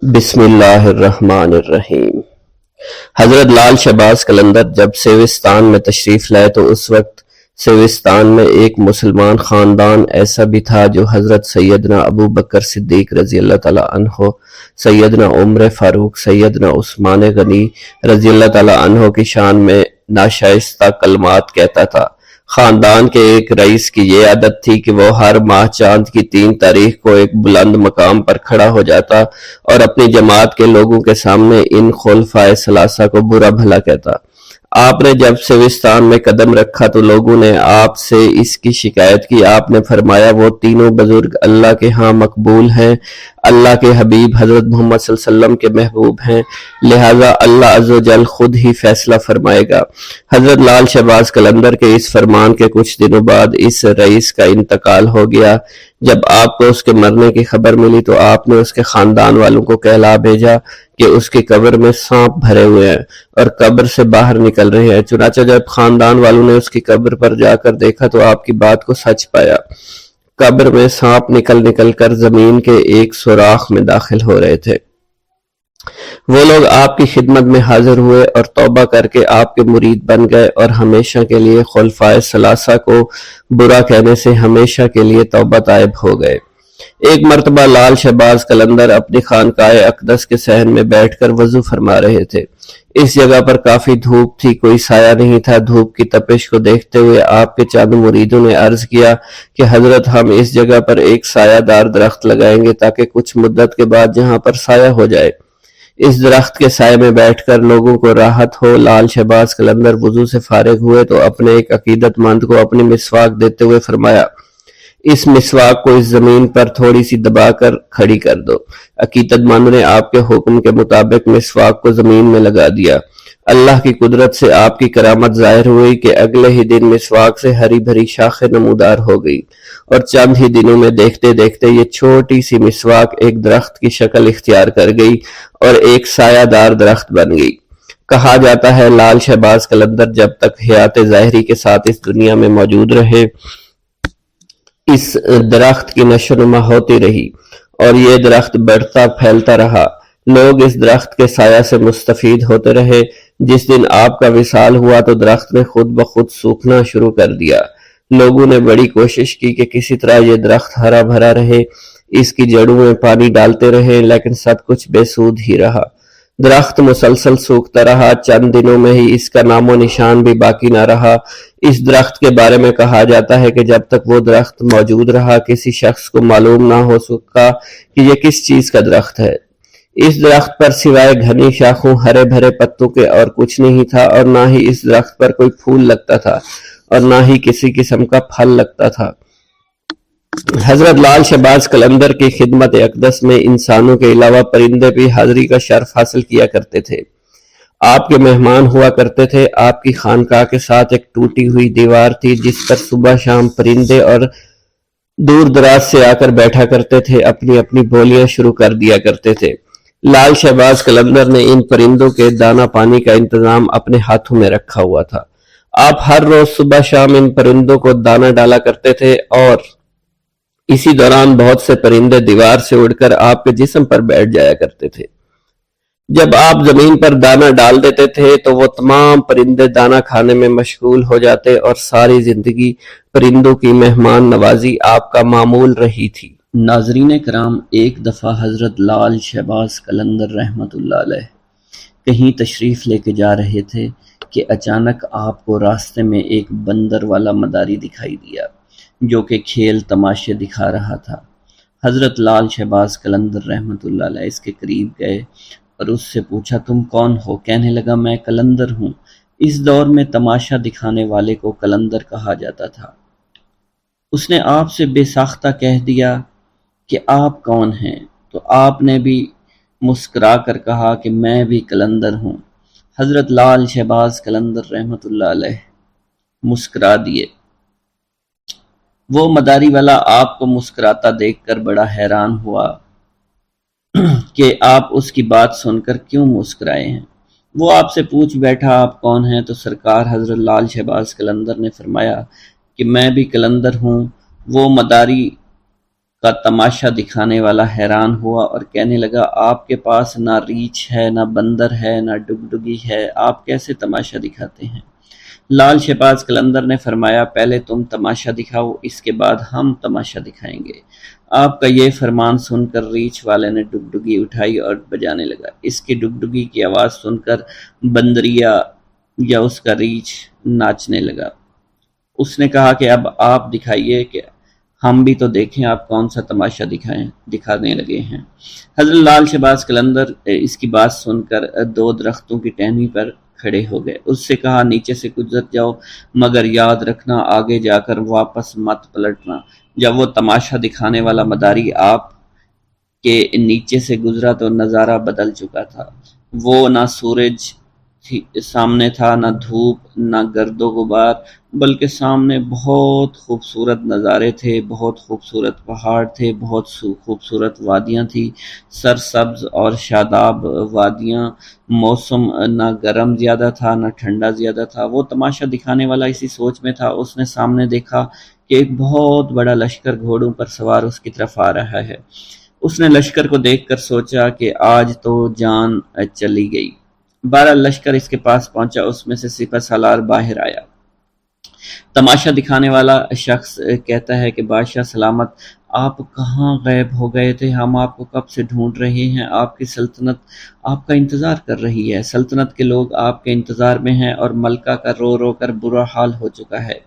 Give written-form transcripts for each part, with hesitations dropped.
بسم اللہ الرحمن الرحیم۔ حضرت لال شہباز قلندر جب سیوستان میں تشریف لائے تو اس وقت سیوستان میں ایک مسلمان خاندان ایسا بھی تھا جو حضرت سیدنا ابو بکر صدیق رضی اللہ تعالیٰ عنہ، سیدنا عمر فاروق، سیدنا عثمان غنی رضی اللہ تعالیٰ عنہ کی شان میں ناشائستہ کلمات کہتا تھا۔ خاندان کے ایک رئیس کی یہ عادت تھی کہ وہ ہر ماہ چاند کی 3 تاریخ کو ایک بلند مقام پر کھڑا ہو جاتا اور اپنی جماعت کے لوگوں کے سامنے ان خلفائے ثلاثہ کو برا بھلا کہتا۔ آپ نے جب سیوستان میں قدم رکھا تو لوگوں نے آپ سے اس کی شکایت کی۔ آپ نے فرمایا وہ تینوں بزرگ اللہ کے ہاں مقبول ہیں، اللہ کے حبیب حضرت محمد صلی اللہ علیہ وسلم کے محبوب ہیں، لہٰذا اللہ عز و جل خود ہی فیصلہ فرمائے گا۔ حضرت لال شہباز قلندر کے اس فرمان کے کچھ دنوں بعد اس رئیس کا انتقال ہو گیا۔ جب آپ کو اس کے مرنے کی خبر ملی تو آپ نے اس کے خاندان والوں کو کہلا بھیجا کہ اس کی قبر میں سانپ بھرے ہوئے ہیں اور قبر سے باہر نکل رہے ہیں۔ چنانچہ جب خاندان والوں نے اس کی قبر پر جا کر دیکھا تو آپ کی بات کو سچ پایا۔ قبر میں سانپ نکل کر زمین کے ایک سوراخ میں داخل ہو رہے تھے۔ وہ لوگ آپ کی خدمت میں حاضر ہوئے اور توبہ کر کے آپ کے مرید بن گئے اور ہمیشہ کے لیے خلفائے ثلاثہ کو برا کہنے سے ہمیشہ کے لیے توبہ طائب ہو گئے۔ ایک مرتبہ لال شہباز قلندر اپنی خانقاہ اقدس کے صحن میں بیٹھ کر وضو فرما رہے تھے۔ اس جگہ پر کافی دھوپ تھی، کوئی سایہ نہیں تھا۔ دھوپ کی تپش کو دیکھتے ہوئے آپ کے چند مریدوں نے عرض کیا کہ حضرت ہم اس جگہ پر ایک سایہ دار درخت لگائیں گے تاکہ کچھ مدت کے بعد یہاں پر سایہ ہو جائے۔ اس درخت کے سائے میں بیٹھ کر لوگوں کو راحت ہو۔ لال شہباز قلندر وضو سے فارغ ہوئے تو اپنے ایک عقیدت مند کو اپنی مسواک دیتے ہوئے فرمایا، اس مسواک کو اس زمین پر تھوڑی سی دبا کر کھڑی کر دو۔ عقیدت مند نے آپ کے حکم کے مطابق مسواک کو زمین میں لگا دیا۔ اللہ کی قدرت سے آپ کی کرامت ظاہر ہوئی کہ اگلے ہی دن مسواک سے ہری بھری شاخیں نمودار ہو گئی اور چند ہی دنوں میں دیکھتے دیکھتے یہ چھوٹی سی مسواک ایک درخت کی شکل اختیار کر گئی اور ایک سایہ دار درخت بن گئی۔ کہا جاتا ہے لال شہباز قلندر جب تک حیات ظاہری کے ساتھ اس دنیا میں موجود رہے اس درخت کی نشو و نما ہوتی رہی اور یہ درخت بڑھتا پھیلتا رہا۔ لوگ اس درخت کے سایہ سے مستفید ہوتے رہے۔ جس دن آپ کا وصال ہوا تو درخت نے خود بخود سوکھنا شروع کر دیا۔ لوگوں نے بڑی کوشش کی کہ کسی طرح یہ درخت ہرا بھرا رہے، اس کی جڑوں میں پانی ڈالتے رہے، لیکن سب کچھ بے سود ہی رہا۔ درخت مسلسل سوکھتا رہا۔ چند دنوں میں ہی اس کا نام و نشان بھی باقی نہ رہا۔ اس درخت کے بارے میں کہا جاتا ہے کہ جب تک وہ درخت موجود رہا کسی شخص کو معلوم نہ ہو سکا کہ یہ کس چیز کا درخت ہے۔ اس درخت پر سوائے گھنی شاخوں، ہرے بھرے پتوں کے اور کچھ نہیں تھا، اور نہ ہی اس درخت پر کوئی پھول لگتا تھا اور نہ ہی کسی قسم کا پھل لگتا تھا۔ حضرت لال شہباز قلندر کی خدمت اقدس میں انسانوں کے علاوہ پرندے بھی حاضری کا شرف حاصل کیا کرتے تھے۔ آپ کے مہمان ہوا کرتے تھے۔ آپ کی خانقاہ کے ساتھ ایک ٹوٹی ہوئی دیوار تھی جس پر صبح شام پرندے اور دور دراز سے آ کر بیٹھا کرتے تھے، اپنی اپنی بولیاں شروع کر دیا کرتے تھے۔ لال شہباز قلندر نے ان پرندوں کے دانہ پانی کا انتظام اپنے ہاتھوں میں رکھا ہوا تھا۔ آپ ہر روز صبح شام ان پرندوں کو دانہ ڈالا کرتے تھے اور اسی دوران بہت سے پرندے دیوار سے اڑ کر آپ کے جسم پر بیٹھ جایا کرتے تھے۔ جب آپ زمین پر دانہ ڈال دیتے تھے تو وہ تمام پرندے دانہ کھانے میں مشغول ہو جاتے اور ساری زندگی پرندوں کی مہمان نوازی آپ کا معمول رہی تھی۔ ناظرین کرام، ایک دفعہ حضرت لال شہباز قلندر رحمۃ اللہ علیہ کہیں تشریف لے کے جا رہے تھے کہ اچانک آپ کو راستے میں ایک بندر والا مداری دکھائی دیا جو کہ کھیل تماشے دکھا رہا تھا۔ حضرت لال شہباز قلندر رحمۃ اللہ علیہ اس کے قریب گئے اور اس سے پوچھا، تم کون ہو؟ کہنے لگا، میں قلندر ہوں۔ اس دور میں تماشا دکھانے والے کو قلندر کہا جاتا تھا۔ اس نے آپ سے بے ساختہ کہہ دیا کہ آپ کون ہیں؟ تو آپ نے بھی مسکرا کر کہا کہ میں بھی قلندر ہوں۔ حضرت لال شہباز قلندر رحمۃ اللہ علیہ مسکرا دیے۔ وہ مداری والا آپ کو مسکراتا دیکھ کر بڑا حیران ہوا کہ آپ اس کی بات سن کر کیوں مسکرائے ہیں۔ وہ آپ سے پوچھ بیٹھا، آپ کون ہیں؟ تو سرکار حضرت لال شہباز قلندر نے فرمایا کہ میں بھی قلندر ہوں۔ وہ مداری کا تماشا دکھانے والا حیران ہوا اور کہنے لگا آپ کے پاس نہ ریچھ ہے، نہ بندر ہے، نہ ڈگڈگی ہے، آپ کیسے تماشا دکھاتے ہیں؟ لال شہباز قلندر نے فرمایا پہلے تم تماشا دکھاؤ، اس کے بعد ہم تماشا دکھائیں گے۔ آپ کا یہ فرمان سن کر ریچھ والے نے ڈگڈگی اٹھائی اور بجانے لگا۔ اس کی ڈگڈگی کی آواز سن کر بندریا یا اس کا ریچھ ناچنے لگا۔ اس نے کہا کہ اب آپ دکھائیے کہ ہم بھی تو دیکھیں آپ کون سا تماشا دکھانے لگے ہیں۔ حضرت لال شہباز قلندر اس کی بات سن کر دو درختوں کی ٹہنی پر کھڑے ہو گئے۔ اس سے کہا نیچے سے گزر جاؤ، مگر یاد رکھنا آگے جا کر واپس مت پلٹنا۔ جب وہ تماشا دکھانے والا مداری آپ کے نیچے سے گزرا تو نظارہ بدل چکا تھا۔ وہ نہ سورج سامنے تھا، نہ دھوپ، نہ گرد و غبار، بلکہ سامنے بہت خوبصورت نظارے تھے، بہت خوبصورت پہاڑ تھے، بہت خوبصورت وادیاں تھی، سرسبز اور شاداب وادیاں۔ موسم نہ گرم زیادہ تھا نہ ٹھنڈا زیادہ تھا۔ وہ تماشا دکھانے والا اسی سوچ میں تھا۔ اس نے سامنے دیکھا کہ ایک بہت بڑا لشکر گھوڑوں پر سوار اس کی طرف آ رہا ہے۔ اس نے لشکر کو دیکھ کر سوچا کہ آج تو جان چلی گئی۔ بہرحال لشکر اس کے پاس پہنچا، اس میں سے سپہ سالار باہر آیا۔ تماشا دکھانے والا شخص کہتا ہے کہ بادشاہ سلامت، آپ کہاں غائب ہو گئے تھے؟ ہم آپ کو کب سے ڈھونڈ رہے ہیں۔ آپ کی سلطنت آپ کا انتظار کر رہی ہے، سلطنت کے لوگ آپ کے انتظار میں ہیں اور ملکہ کا رو رو کر برا حال ہو چکا ہے۔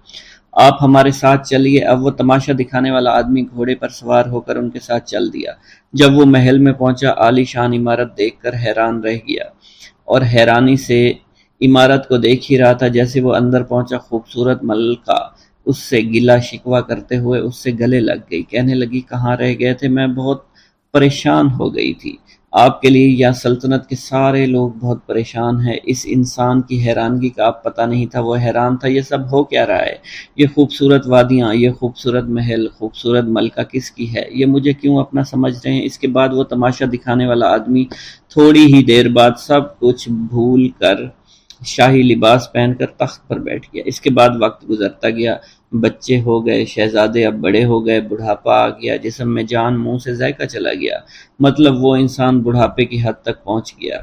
آپ ہمارے ساتھ چلیے۔ اب وہ تماشا دکھانے والا آدمی گھوڑے پر سوار ہو کر ان کے ساتھ چل دیا۔ جب وہ محل میں پہنچا، عالی شان عمارت دیکھ کر حیران رہ گیا اور حیرانی سے عمارت کو دیکھ ہی رہا تھا۔ جیسے وہ اندر پہنچا، خوبصورت ملکہ اس سے گلا شکوہ کرتے ہوئے اس سے گلے لگ گئی، کہنے لگی کہاں رہ گئے تھے؟ میں بہت پریشان ہو گئی تھی آپ کے لیے، یا سلطنت کے سارے لوگ بہت پریشان ہیں۔ اس انسان کی حیرانگی کا اب پتہ نہیں تھا، وہ حیران تھا یہ سب ہو کیا رہا ہے؟ یہ خوبصورت وادیاں، یہ خوبصورت محل، خوبصورت ملکہ کس کی ہے؟ یہ مجھے کیوں اپنا سمجھ رہے ہیں؟ اس کے بعد وہ تماشا دکھانے والا آدمی تھوڑی ہی دیر بعد سب کچھ بھول کر شاہی لباس پہن کر تخت پر بیٹھ گیا۔ اس کے بعد وقت گزرتا گیا، بچے ہو گئے، شہزادے اب بڑے ہو گئے، بڑھاپا آ گیا، جسم میں جان، منہ سے ذائقہ چلا گیا، مطلب وہ انسان بڑھاپے کی حد تک پہنچ گیا۔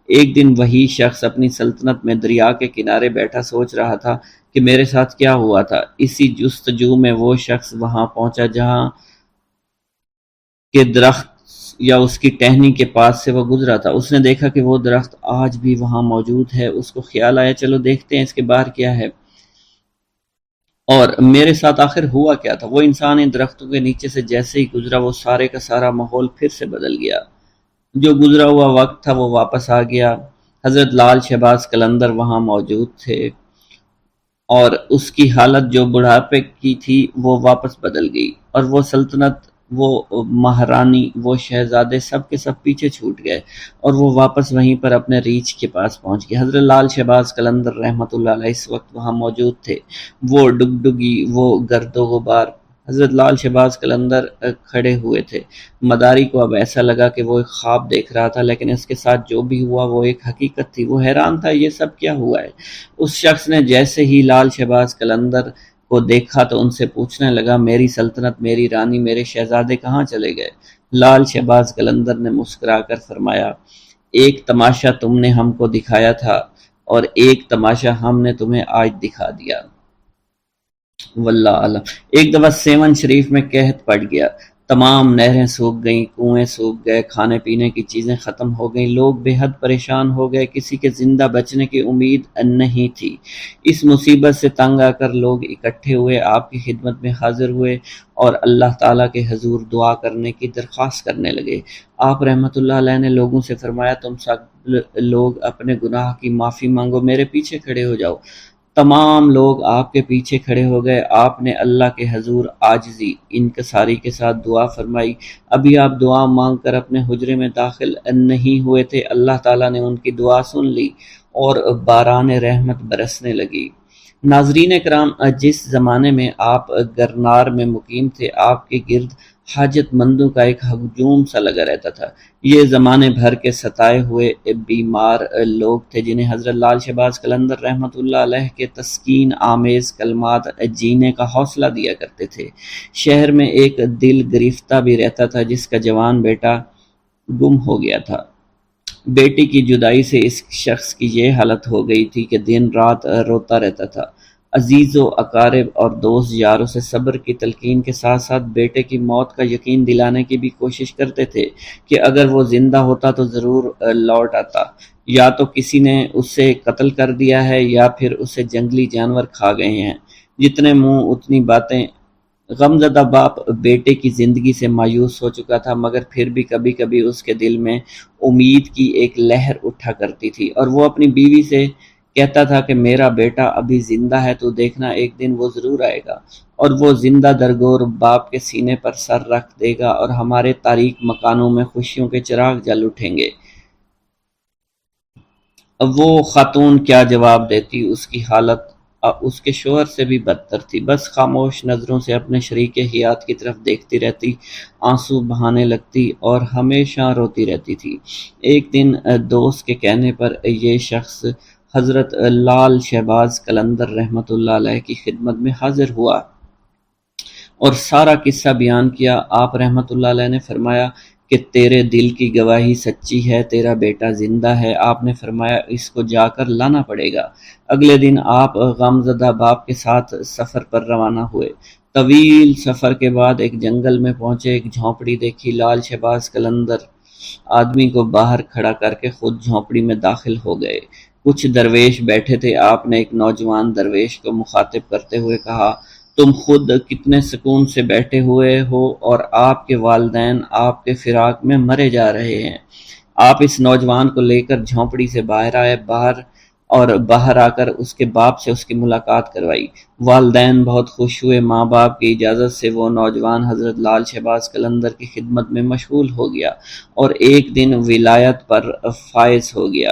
ایک دن وہی شخص اپنی سلطنت میں دریا کے کنارے بیٹھا سوچ رہا تھا کہ میرے ساتھ کیا ہوا تھا۔ اسی جستجو میں وہ شخص وہاں پہنچا جہاں کے درخت یا اس کی ٹہنی کے پاس سے وہ گزرا تھا۔ اس نے دیکھا کہ وہ درخت آج بھی وہاں موجود ہے۔ اس کو خیال آیا چلو دیکھتے ہیں اس کے باہر کیا ہے اور میرے ساتھ آخر ہوا کیا تھا۔ وہ انسان ان درختوں کے نیچے سے جیسے ہی گزرا، وہ سارے کا سارا ماحول پھر سے بدل گیا۔ جو گزرا ہوا وقت تھا وہ واپس آ گیا۔ حضرت لال شہباز قلندر وہاں موجود تھے اور اس کی حالت جو بڑھاپے کی تھی وہ واپس بدل گئی، اور وہ سلطنت، وہ مہارانی، وہ شہزادے سب کے سب پیچھے چھوٹ گئے اور وہ واپس وہیں پر اپنے ریچھ کے پاس پہنچ گئے۔ حضرت لال شہباز قلندر رحمۃ اللہ علیہ اس وقت وہاں موجود تھے۔ وہ ڈگڈگی، وہ گرد و غبار، حضرت لال شہباز قلندر کھڑے ہوئے تھے۔ مداری کو اب ایسا لگا کہ وہ ایک خواب دیکھ رہا تھا، لیکن اس کے ساتھ جو بھی ہوا وہ ایک حقیقت تھی۔ وہ حیران تھا یہ سب کیا ہوا ہے۔ اس شخص نے جیسے ہی لال شہباز قلندر کو دیکھا تو ان سے پوچھنے لگا میری سلطنت، میری رانی، میرے شہزادے کہاں چلے گئے؟ لال شہباز قلندر نے مسکرا کر فرمایا ایک تماشا تم نے ہم کو دکھایا تھا اور ایک تماشا ہم نے تمہیں آج دکھا دیا۔ واللہ عالم۔ ایک دفعہ سیون شریف میں قحط پڑ گیا، تمام نہریں سوکھ گئیں، کنویں سوکھ گئے، کھانے پینے کی چیزیں ختم ہو گئیں، لوگ بے حد پریشان ہو گئے، کسی کے زندہ بچنے کی امید نہیں تھی۔ اس مصیبت سے تنگ آ کر لوگ اکٹھے ہوئے، آپ کی خدمت میں حاضر ہوئے اور اللہ تعالیٰ کے حضور دعا کرنے کی درخواست کرنے لگے۔ آپ رحمۃ اللہ علیہ نے لوگوں سے فرمایا تم سب لوگ اپنے گناہ کی معافی مانگو، میرے پیچھے کھڑے ہو جاؤ۔ تمام لوگ آپ کے پیچھے کھڑے ہو گئے۔ آپ نے اللہ کے حضور عاجزی، انکساری کے ساتھ دعا فرمائی۔ ابھی آپ دعا مانگ کر اپنے حجرے میں داخل نہیں ہوئے تھے، اللہ تعالیٰ نے ان کی دعا سن لی اور باران رحمت برسنے لگی۔ ناظرین کرام، جس زمانے میں آپ گرنار میں مقیم تھے، آپ کے گرد حاجت مندوں کا ایک ہجوم سا لگا رہتا تھا۔ یہ زمانے بھر کے ستائے ہوئے بیمار لوگ تھے جنہیں حضرت لال شہباز قلندر رحمۃ اللہ علیہ کے تسکین آمیز کلمات جینے کا حوصلہ دیا کرتے تھے۔ شہر میں ایک دل گرفتہ بھی رہتا تھا جس کا جوان بیٹا گم ہو گیا تھا۔ بیٹی کی جدائی سے اس شخص کی یہ حالت ہو گئی تھی کہ دن رات روتا رہتا تھا۔ عزیز و اقارب اور دوست یاروں سے صبر کی تلقین کے ساتھ ساتھ بیٹے کی موت کا یقین دلانے کی بھی کوشش کرتے تھے کہ اگر وہ زندہ ہوتا تو ضرور لوٹ آتا، یا تو کسی نے اسے قتل کر دیا ہے یا پھر اسے جنگلی جانور کھا گئے ہیں۔ جتنے منہ اتنی باتیں۔ غمزدہ باپ بیٹے کی زندگی سے مایوس ہو چکا تھا، مگر پھر بھی کبھی کبھی اس کے دل میں امید کی ایک لہر اٹھا کرتی تھی، اور وہ اپنی بیوی سے کہتا تھا کہ میرا بیٹا ابھی زندہ ہے، تو دیکھنا ایک دن وہ ضرور آئے گا، اور وہ زندہ درگور باپ کے سینے پر سر رکھ دے گا اور ہمارے تاریک مکانوں میں خوشیوں کے چراغ جل اٹھیں گے۔ اب وہ خاتون کیا جواب دیتی؟ اس کی حالت اس کے شوہر سے بھی بدتر تھی۔ بس خاموش نظروں سے اپنے شریک حیات کی طرف دیکھتی رہتی، آنسو بہانے لگتی اور ہمیشہ روتی رہتی تھی۔ ایک دن دوست کے کہنے پر یہ شخص حضرت لال شہباز قلندر رحمۃ اللہ علیہ کی خدمت میں حاضر ہوا اور سارا قصہ بیان کیا۔ آپ رحمۃ اللہ علیہ نے فرمایا کہ تیرے دل کی گواہی سچی ہے، تیرا بیٹا زندہ ہے۔ آپ نے فرمایا اس کو جا کر لانا پڑے گا۔ اگلے دن آپ غمزدہ باپ کے ساتھ سفر پر روانہ ہوئے۔ طویل سفر کے بعد ایک جنگل میں پہنچے، ایک جھونپڑی دیکھی۔ لال شہباز قلندر آدمی کو باہر کھڑا کر کے خود جھونپڑی میں داخل ہو گئے۔ کچھ درویش بیٹھے تھے۔ آپ نے ایک نوجوان درویش کو مخاطب کرتے ہوئے کہا، تم خود کتنے سکون سے بیٹھے ہوئے ہو اور آپ کے والدین آپ کے فراق میں مرے جا رہے ہیں۔ آپ اس نوجوان کو لے کر جھونپڑی سے باہر آئے، باہر آ کر اس کے باپ سے اس کی ملاقات کروائی۔ والدین بہت خوش ہوئے۔ ماں باپ کی اجازت سے وہ نوجوان حضرت لال شہباز قلندر کی خدمت میں مشغول ہو گیا اور ایک دن ولایت پر فائز ہو گیا۔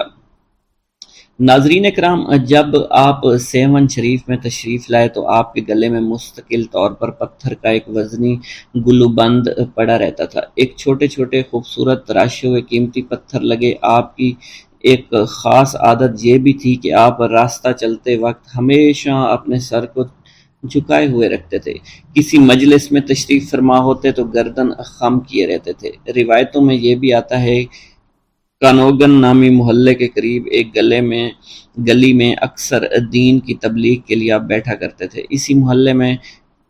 ناظرین کرام، جب آپ سیون شریف میں تشریف لائے تو آپ کے گلے میں مستقل طور پر پتھر کا ایک وزنی گلوبند پڑا رہتا تھا۔ ایک چھوٹے چھوٹے خوبصورت تراشے ہوئے قیمتی پتھر لگے۔ آپ کی ایک خاص عادت یہ بھی تھی کہ آپ راستہ چلتے وقت ہمیشہ اپنے سر کو جھکائے ہوئے رکھتے تھے۔ کسی مجلس میں تشریف فرما ہوتے تو گردن خم کیے رہتے تھے۔ روایتوں میں یہ بھی آتا ہے کانوگن نامی محلے کے قریب ایک گلی میں اکثر دین کی تبلیغ کے لیے آپ بیٹھا کرتے تھے۔ اسی محلے میں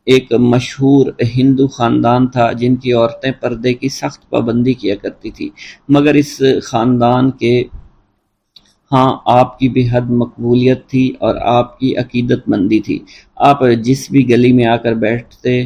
ایک مشہور ہندو خاندان تھا جن کی عورتیں پردے کی سخت پابندی کیا کرتی تھی، مگر اس خاندان کے ہاں آپ کی بے حد مقبولیت تھی اور آپ کی عقیدت مندی تھی۔ آپ جس بھی گلی میں آ کر بیٹھتے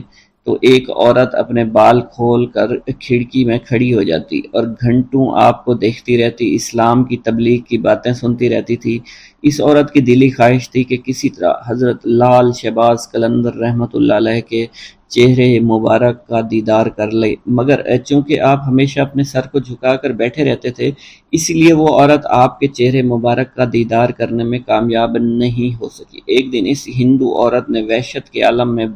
تو ایک عورت اپنے بال کھول کر کھڑکی میں کھڑی ہو جاتی اور گھنٹوں آپ کو دیکھتی رہتی، اسلام کی تبلیغ کی باتیں سنتی رہتی تھی۔ اس عورت کی دلی خواہش تھی کہ کسی طرح حضرت لال شہباز قلندر رحمۃ اللہ علیہ کے چہرے مبارک کا دیدار کر لے، مگر چونکہ آپ ہمیشہ اپنے سر کو جھکا کر بیٹھے رہتے تھے، اس لیے وہ عورت آپ کے چہرے مبارک کا دیدار کرنے میں کامیاب نہیں ہو سکی۔ ایک دن اس ہندو عورت نے وحشت کے عالم میں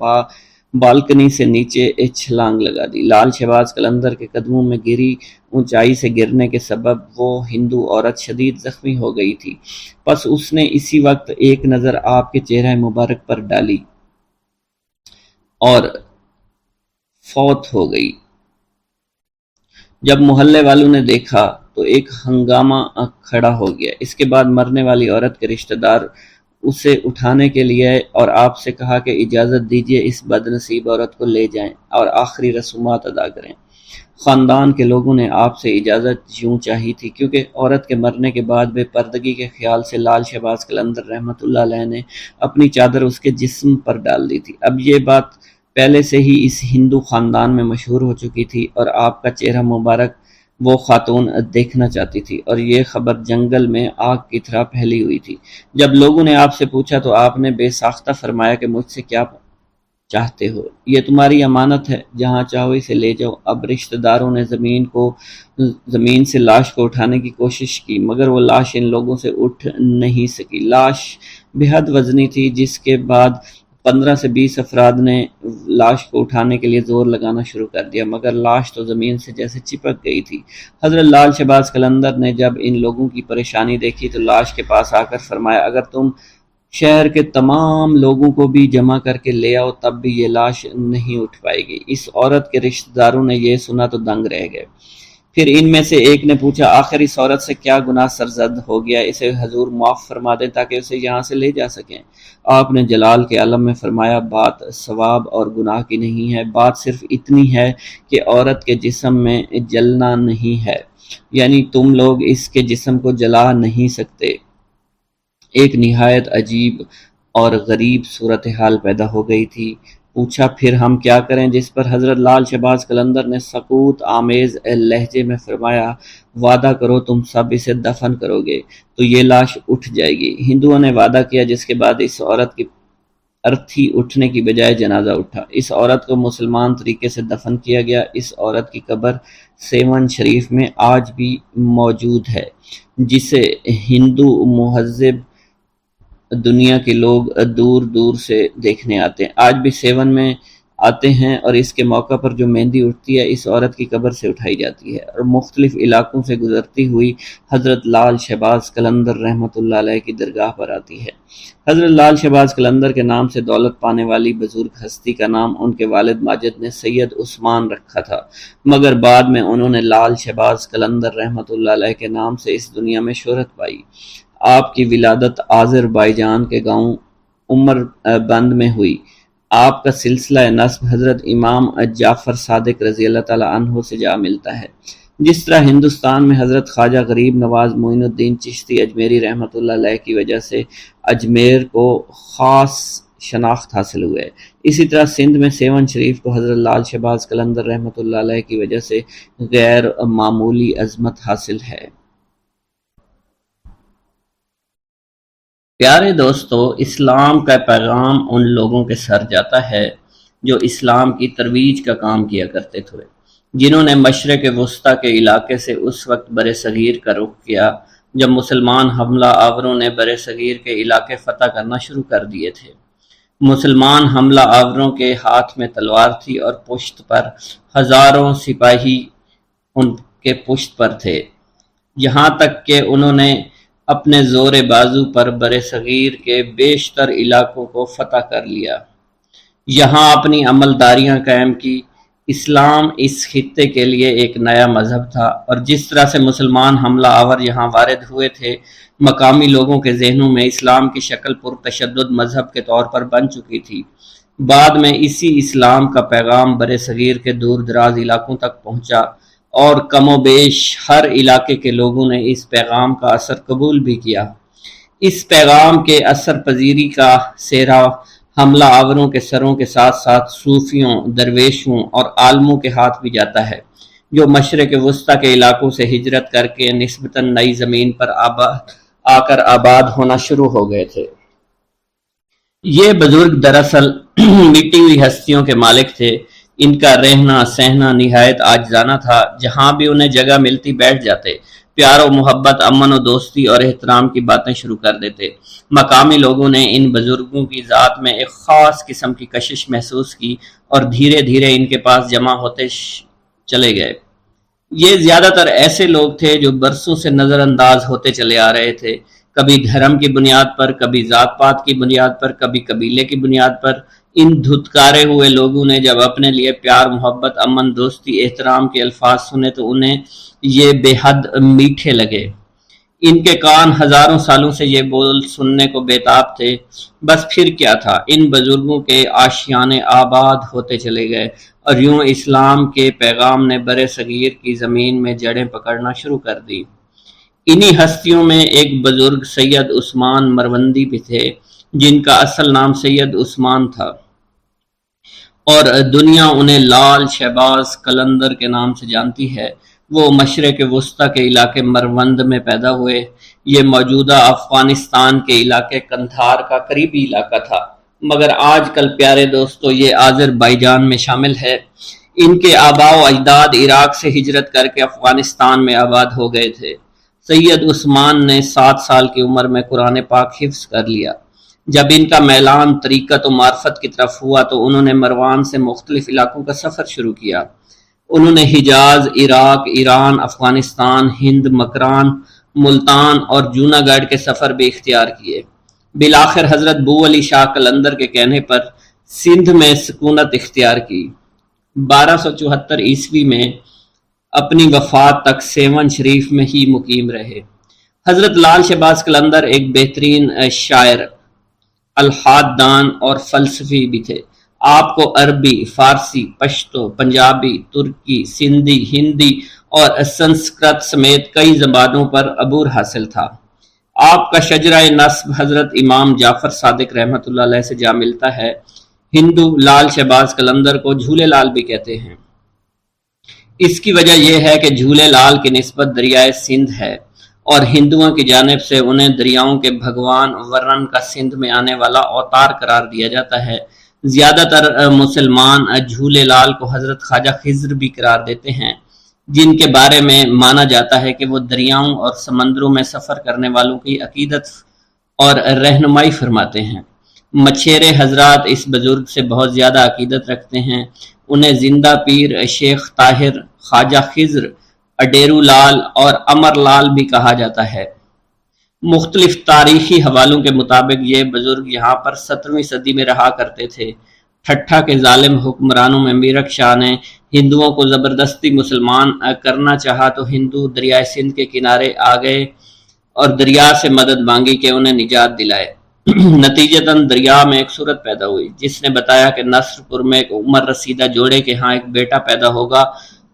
بالکنی سے نیچے چھلانگ لگا دی۔ لال شہباز قلندر کے قدموں میں گری اونچائی سے گرنے کے سبب وہ ہندو عورت شدید زخمی ہو گئی تھی، پس اس نے اسی وقت ایک نظر آپ کے چہرہ مبارک پر ڈالی اور فوت ہو گئی۔ جب محلے والوں نے دیکھا تو ایک ہنگامہ کھڑا ہو گیا۔ اس کے بعد مرنے والی عورت کے رشتہ دار اسے اٹھانے کے لیے اور آپ سے کہا کہ اجازت دیجیے اس بد نصیب عورت کو لے جائیں اور آخری رسومات ادا کریں۔ خاندان کے لوگوں نے آپ سے اجازت یوں چاہی تھی کیونکہ عورت کے مرنے کے بعد بے پردگی کے خیال سے لال شہباز قلندر رحمۃ اللہ علیہ نے اپنی چادر اس کے جسم پر ڈال دی تھی۔ اب یہ بات پہلے سے ہی اس ہندو خاندان میں مشہور ہو چکی تھی اور آپ کا چہرہ مبارک وہ خاتون دیکھنا چاہتی تھی، اور یہ خبر جنگل میں آگ کی طرح پھیلی ہوئی تھی۔ جب لوگوں نے آپ سے پوچھا تو آپ نے بے ساختہ فرمایا کہ مجھ سے کیا چاہتے ہو؟ یہ تمہاری امانت ہے، جہاں چاہو اسے لے جاؤ۔ اب رشتہ داروں نے زمین سے لاش کو اٹھانے کی کوشش کی، مگر وہ لاش ان لوگوں سے اٹھ نہیں سکی۔ لاش بے حد وزنی تھی، جس کے بعد 15 سے 20 افراد نے لاش کو اٹھانے کے لیے زور لگانا شروع کر دیا، مگر لاش تو زمین سے جیسے چپک گئی تھی۔ حضرت لال شہباز قلندر نے جب ان لوگوں کی پریشانی دیکھی تو لاش کے پاس آ کر فرمایا، اگر تم شہر کے تمام لوگوں کو بھی جمع کر کے لے آؤ تب بھی یہ لاش نہیں اٹھ پائے گی۔ اس عورت کے رشتہ داروں نے یہ سنا تو دنگ رہ گئے۔ پھر ان میں سے ایک نے پوچھا، آخر اس عورت سے کیا گناہ سرزد ہو گیا، اسے حضور معاف فرما دیں تاکہ اسے یہاں سے لے جا سکیں۔ آپ نے جلال کے عالم میں فرمایا، بات ثواب اور گناہ کی نہیں ہے، بات صرف اتنی ہے کہ عورت کے جسم میں جلنا نہیں ہے، یعنی تم لوگ اس کے جسم کو جلا نہیں سکتے۔ ایک نہایت عجیب اور غریب صورتحال پیدا ہو گئی تھی۔ پوچھا، پھر ہم کیا کریں؟ جس پر حضرت لال شہباز قلندر نے سکوت آمیز لہجے میں فرمایا، وعدہ کرو تم سب اسے دفن کرو گے تو یہ لاش اٹھ جائے گی۔ ہندوؤں نے وعدہ کیا، جس کے بعد اس عورت کی ارتھی اٹھنے کی بجائے جنازہ اٹھا۔ اس عورت کو مسلمان طریقے سے دفن کیا گیا۔ اس عورت کی قبر سیون شریف میں آج بھی موجود ہے، جسے ہندو مہذب دنیا کے لوگ دور دور سے دیکھنے آتے ہیں۔ آج بھی سیون میں آتے ہیں اور اس کے موقع پر جو مہندی اٹھتی ہے اس عورت کی قبر سے اٹھائی جاتی ہے اور مختلف علاقوں سے گزرتی ہوئی حضرت لال شہباز قلندر رحمۃ اللہ علیہ کی درگاہ پر آتی ہے۔ حضرت لال شہباز قلندر کے نام سے دولت پانے والی بزرگ ہستی کا نام ان کے والد ماجد نے سید عثمان رکھا تھا، مگر بعد میں انہوں نے لال شہباز قلندر رحمۃ اللہ علیہ کے نام سے اس دنیا میں شہرت پائی۔ آپ کی ولادت آذربائیجان کے گاؤں عمر بند میں ہوئی۔ آپ کا سلسلہ نسب حضرت امام جعفر صادق رضی اللہ تعالی عنہ سے جا ملتا ہے۔ جس طرح ہندوستان میں حضرت خواجہ غریب نواز معین الدین چشتی اجمیری رحمۃ اللہ علیہ کی وجہ سے اجمیر کو خاص شناخت حاصل ہوئے، اسی طرح سندھ میں سیون شریف کو حضرت لال شہباز قلندر رحمۃ اللہ علیہ کی وجہ سے غیر معمولی عظمت حاصل ہے۔ پیارے دوستو، اسلام کا پیغام ان لوگوں کے سر جاتا ہے جو اسلام کی ترویج کا کام کیا کرتے تھے، جنہوں نے مشرق وسطیٰ کے علاقے سے اس وقت بر صغیر کا رخ کیا جب مسلمان حملہ آوروں نے بر صغیر کے علاقے فتح کرنا شروع کر دیے تھے۔ مسلمان حملہ آوروں کے ہاتھ میں تلوار تھی اور پشت پر ہزاروں سپاہی ان کے پشت پر تھے، یہاں تک کہ انہوں نے اپنے زور بازو پر بر صغیر کے بیشتر علاقوں کو فتح کر لیا، یہاں اپنی عملداریاں قائم کی۔ اسلام اس خطے کے لیے ایک نیا مذہب تھا، اور جس طرح سے مسلمان حملہ آور یہاں وارد ہوئے تھے، مقامی لوگوں کے ذہنوں میں اسلام کی شکل پرتشدد مذہب کے طور پر بن چکی تھی۔ بعد میں اسی اسلام کا پیغام بر صغیر کے دور دراز علاقوں تک پہنچا، اور کم و بیش ہر علاقے کے لوگوں نے اس پیغام کا اثر قبول بھی کیا۔ اس پیغام کے اثر پذیری کا سہرا حملہ آوروں کے سروں کے ساتھ ساتھ صوفیوں، درویشوں اور عالموں کے ہاتھ بھی جاتا ہے، جو مشرق وسطیٰ کے علاقوں سے ہجرت کر کے نسبتاً نئی زمین پر آ کر آباد ہونا شروع ہو گئے تھے۔ یہ بزرگ دراصل مٹی ہوئی ہستیوں کے مالک تھے، ان کا رہنا سہنا نہایت عاجزانہ تھا، جہاں بھی انہیں جگہ ملتی بیٹھ جاتے، پیار و محبت، امن و دوستی اور احترام کی باتیں شروع کر دیتے۔ مقامی لوگوں نے ان بزرگوں کی ذات میں ایک خاص قسم کی کشش محسوس کی اور دھیرے دھیرے ان کے پاس جمع ہوتے چلے گئے۔ یہ زیادہ تر ایسے لوگ تھے جو برسوں سے نظر انداز ہوتے چلے آ رہے تھے، کبھی دھرم کی بنیاد پر، کبھی ذات پات کی بنیاد پر، کبھی قبیلے کی بنیاد پر۔ ان دھتکارے ہوئے لوگوں نے جب اپنے لیے پیار، محبت، امن، دوستی، احترام کے الفاظ سنے تو انہیں یہ بے حد میٹھے لگے۔ ان کے کان ہزاروں سالوں سے یہ بول سننے کو بےتاب تھے۔ بس پھر کیا تھا، ان بزرگوں کے آشیانے آباد ہوتے چلے گئے، اور یوں اسلام کے پیغام نے بر صغیر کی زمین میں جڑیں پکڑنا شروع کر دی۔ انہی ہستیوں میں ایک بزرگ سید عثمان مروندی بھی تھے، جن کا اصل نام سید عثمان تھا، اور دنیا انہیں لال شہباز قلندر کے نام سے جانتی ہے۔ وہ مشرق وسطیٰ کے علاقے مروند میں پیدا ہوئے۔ یہ موجودہ افغانستان کے علاقے قندھار کا قریبی علاقہ تھا، مگر آج کل پیارے دوستو یہ آذربائیجان میں شامل ہے۔ ان کے آباء و اجداد عراق سے ہجرت کر کے افغانستان میں آباد ہو گئے تھے۔ سید عثمان نے 7 سال کی عمر میں قرآن پاک حفظ کر لیا۔ جب ان کا میلان طریقت و معرفت کی طرف ہوا تو انہوں نے مروان سے مختلف علاقوں کا سفر شروع کیا۔ انہوں نے حجاز، عراق، ایران، افغانستان، ہند، مکران، ملتان اور جوناگڑھ کے سفر بھی اختیار کیے۔ بالآخر حضرت بو علی شاہ قلندر کے کہنے پر سندھ میں سکونت اختیار کی۔ 1274 عیسوی میں اپنی وفات تک سیون شریف میں ہی مقیم رہے۔ حضرت لال شہباز قلندر ایک بہترین شاعر، الحاد دان اور فلسفی بھی تھے۔ آپ کو عربی، فارسی، پشتو، پنجابی، ترکی، سندھی، ہندی اور سنسکرت سمیت کئی زبانوں پر عبور حاصل تھا۔ آپ کا شجرہ نسب حضرت امام جعفر صادق رحمۃ اللہ علیہ سے جا ملتا ہے۔ ہندو لال شہباز قلندر کو جھولے لال بھی کہتے ہیں۔ اس کی وجہ یہ ہے کہ جھولے لال کی نسبت دریائے سندھ ہے اور ہندوؤں کی جانب سے انہیں دریاؤں کے بھگوان ورن کا سندھ میں آنے والا اوتار قرار دیا جاتا ہے۔ زیادہ تر مسلمان جھولے لال کو حضرت خواجہ خضر بھی قرار دیتے ہیں، جن کے بارے میں مانا جاتا ہے کہ وہ دریاؤں اور سمندروں میں سفر کرنے والوں کی عقیدت اور رہنمائی فرماتے ہیں۔ مچھیرے حضرات اس بزرگ سے بہت زیادہ عقیدت رکھتے ہیں۔ انہیں زندہ پیر، شیخ طاہر، خواجہ خضر، اڈیرو لال اور امر لال بھی کہا جاتا ہے۔ مختلف تاریخی حوالوں کے مطابق یہ بزرگ یہاں پر 17ویں صدی میں رہا کرتے تھے۔ ٹھٹھا کے ظالم حکمرانوں میں میرک شاہ نے ہندوؤں کو زبردستی مسلمان کرنا چاہا تو ہندو دریائے سندھ کے کنارے آ گئے اور دریا سے مدد مانگی کہ انہیں نجات دلائے۔ نتیجتاً دریا میں ایک صورت پیدا ہوئی جس نے بتایا کہ نصر پور میں ایک عمر رسیدہ جوڑے کے ہاں ایک بیٹا پیدا ہوگا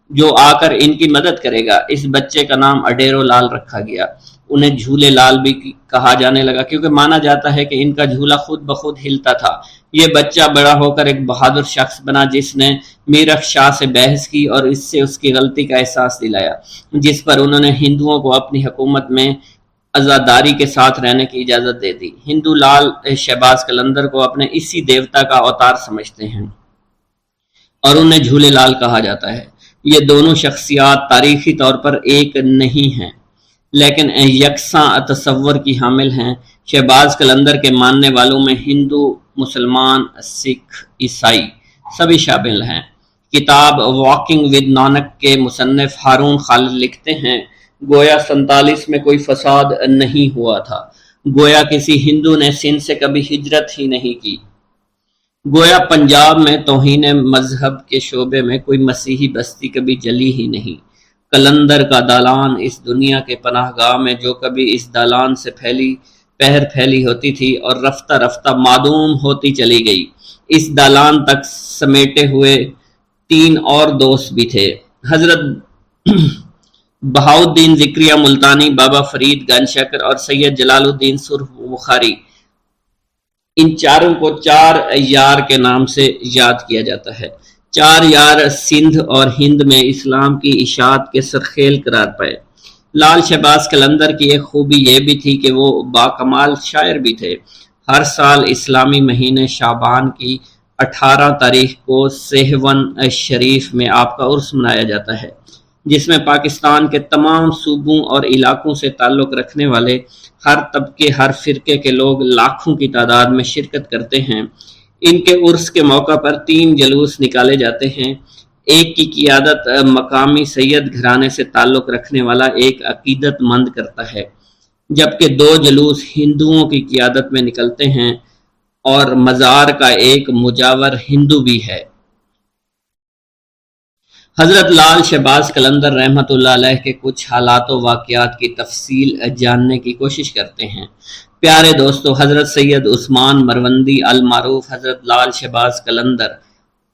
جو آ کر ان کی مدد کرے گا۔ اس بچے کا نام اڈیرو لال رکھا گیا۔ انہیں جھولے لال بھی کہا جانے لگا کیونکہ مانا جاتا ہے کہ ان کا جھولا خود بخود ہلتا تھا۔ یہ بچہ بڑا ہو کر ایک بہادر شخص بنا جس نے میرک شاہ سے بحث کی اور اس سے اس کی غلطی کا احساس دلایا، جس پر انہوں نے ہندوؤں کو اپنی حکومت میں عزاداری کے ساتھ رہنے کی اجازت دے دی۔ ہندو لال شہباز قلندر کو اپنے اسی دیوتا کا اوتار سمجھتے ہیں اور انہیں جھولے لال کہا جاتا ہے۔ یہ دونوں شخصیات تاریخی طور پر ایک نہیں ہیں لیکن یکساں تصور کی حامل ہیں۔ شہباز قلندر کے ماننے والوں میں ہندو، مسلمان، سکھ، عیسائی سبھی شامل ہیں۔ کتاب واکنگ ود نانک کے مصنف ہارون خالد لکھتے ہیں، گویا 47 میں کوئی فساد نہیں ہوا تھا، گویا کسی ہندو نے سندھ سے کبھی ہجرت ہی نہیں کی، گویا پنجاب میں توہین مذہب کے شعبے میں کوئی مسیحی بستی کبھی جلی ہی نہیں۔ قلندر کا دالان اس دنیا کے پناہ گاہ میں جو کبھی اس دالان سے پھیلی ہوتی تھی اور رفتہ رفتہ معدوم ہوتی چلی گئی۔ اس دالان تک سمیٹے ہوئے 3 اور دوست بھی تھے، حضرت بہاؤالدین ذکریہ ملتانی، بابا فرید گنج شکر اور سید جلال الدین سرخ بخاری۔ ان چاروں کو 4 یار کے نام سے یاد کیا جاتا ہے۔ 4 یار سندھ اور ہند میں اسلام کی اشاعت کے سرخیل قرار پائے۔ لال شہباز قلندر کی ایک خوبی یہ بھی تھی کہ وہ باکمال شاعر بھی تھے۔ ہر سال اسلامی مہینے شعبان کی 18 تاریخ کو سیہون شریف میں آپ کا عرس منایا جاتا ہے، جس میں پاکستان کے تمام صوبوں اور علاقوں سے تعلق رکھنے والے ہر طبقے، ہر فرقے کے لوگ لاکھوں کی تعداد میں شرکت کرتے ہیں۔ ان کے عرس کے موقع پر 3 جلوس نکالے جاتے ہیں۔ ایک کی قیادت مقامی سید گھرانے سے تعلق رکھنے والا ایک عقیدت مند کرتا ہے، جبکہ 2 جلوس ہندوؤں کی قیادت میں نکلتے ہیں اور مزار کا ایک مجاور ہندو بھی ہے۔ حضرت لال شہباز قلندر رحمۃ اللہ علیہ کے کچھ حالات و واقعات کی تفصیل جاننے کی کوشش کرتے ہیں۔ پیارے دوستو، حضرت سید عثمان مروندی المعروف حضرت لال شہباز قلندر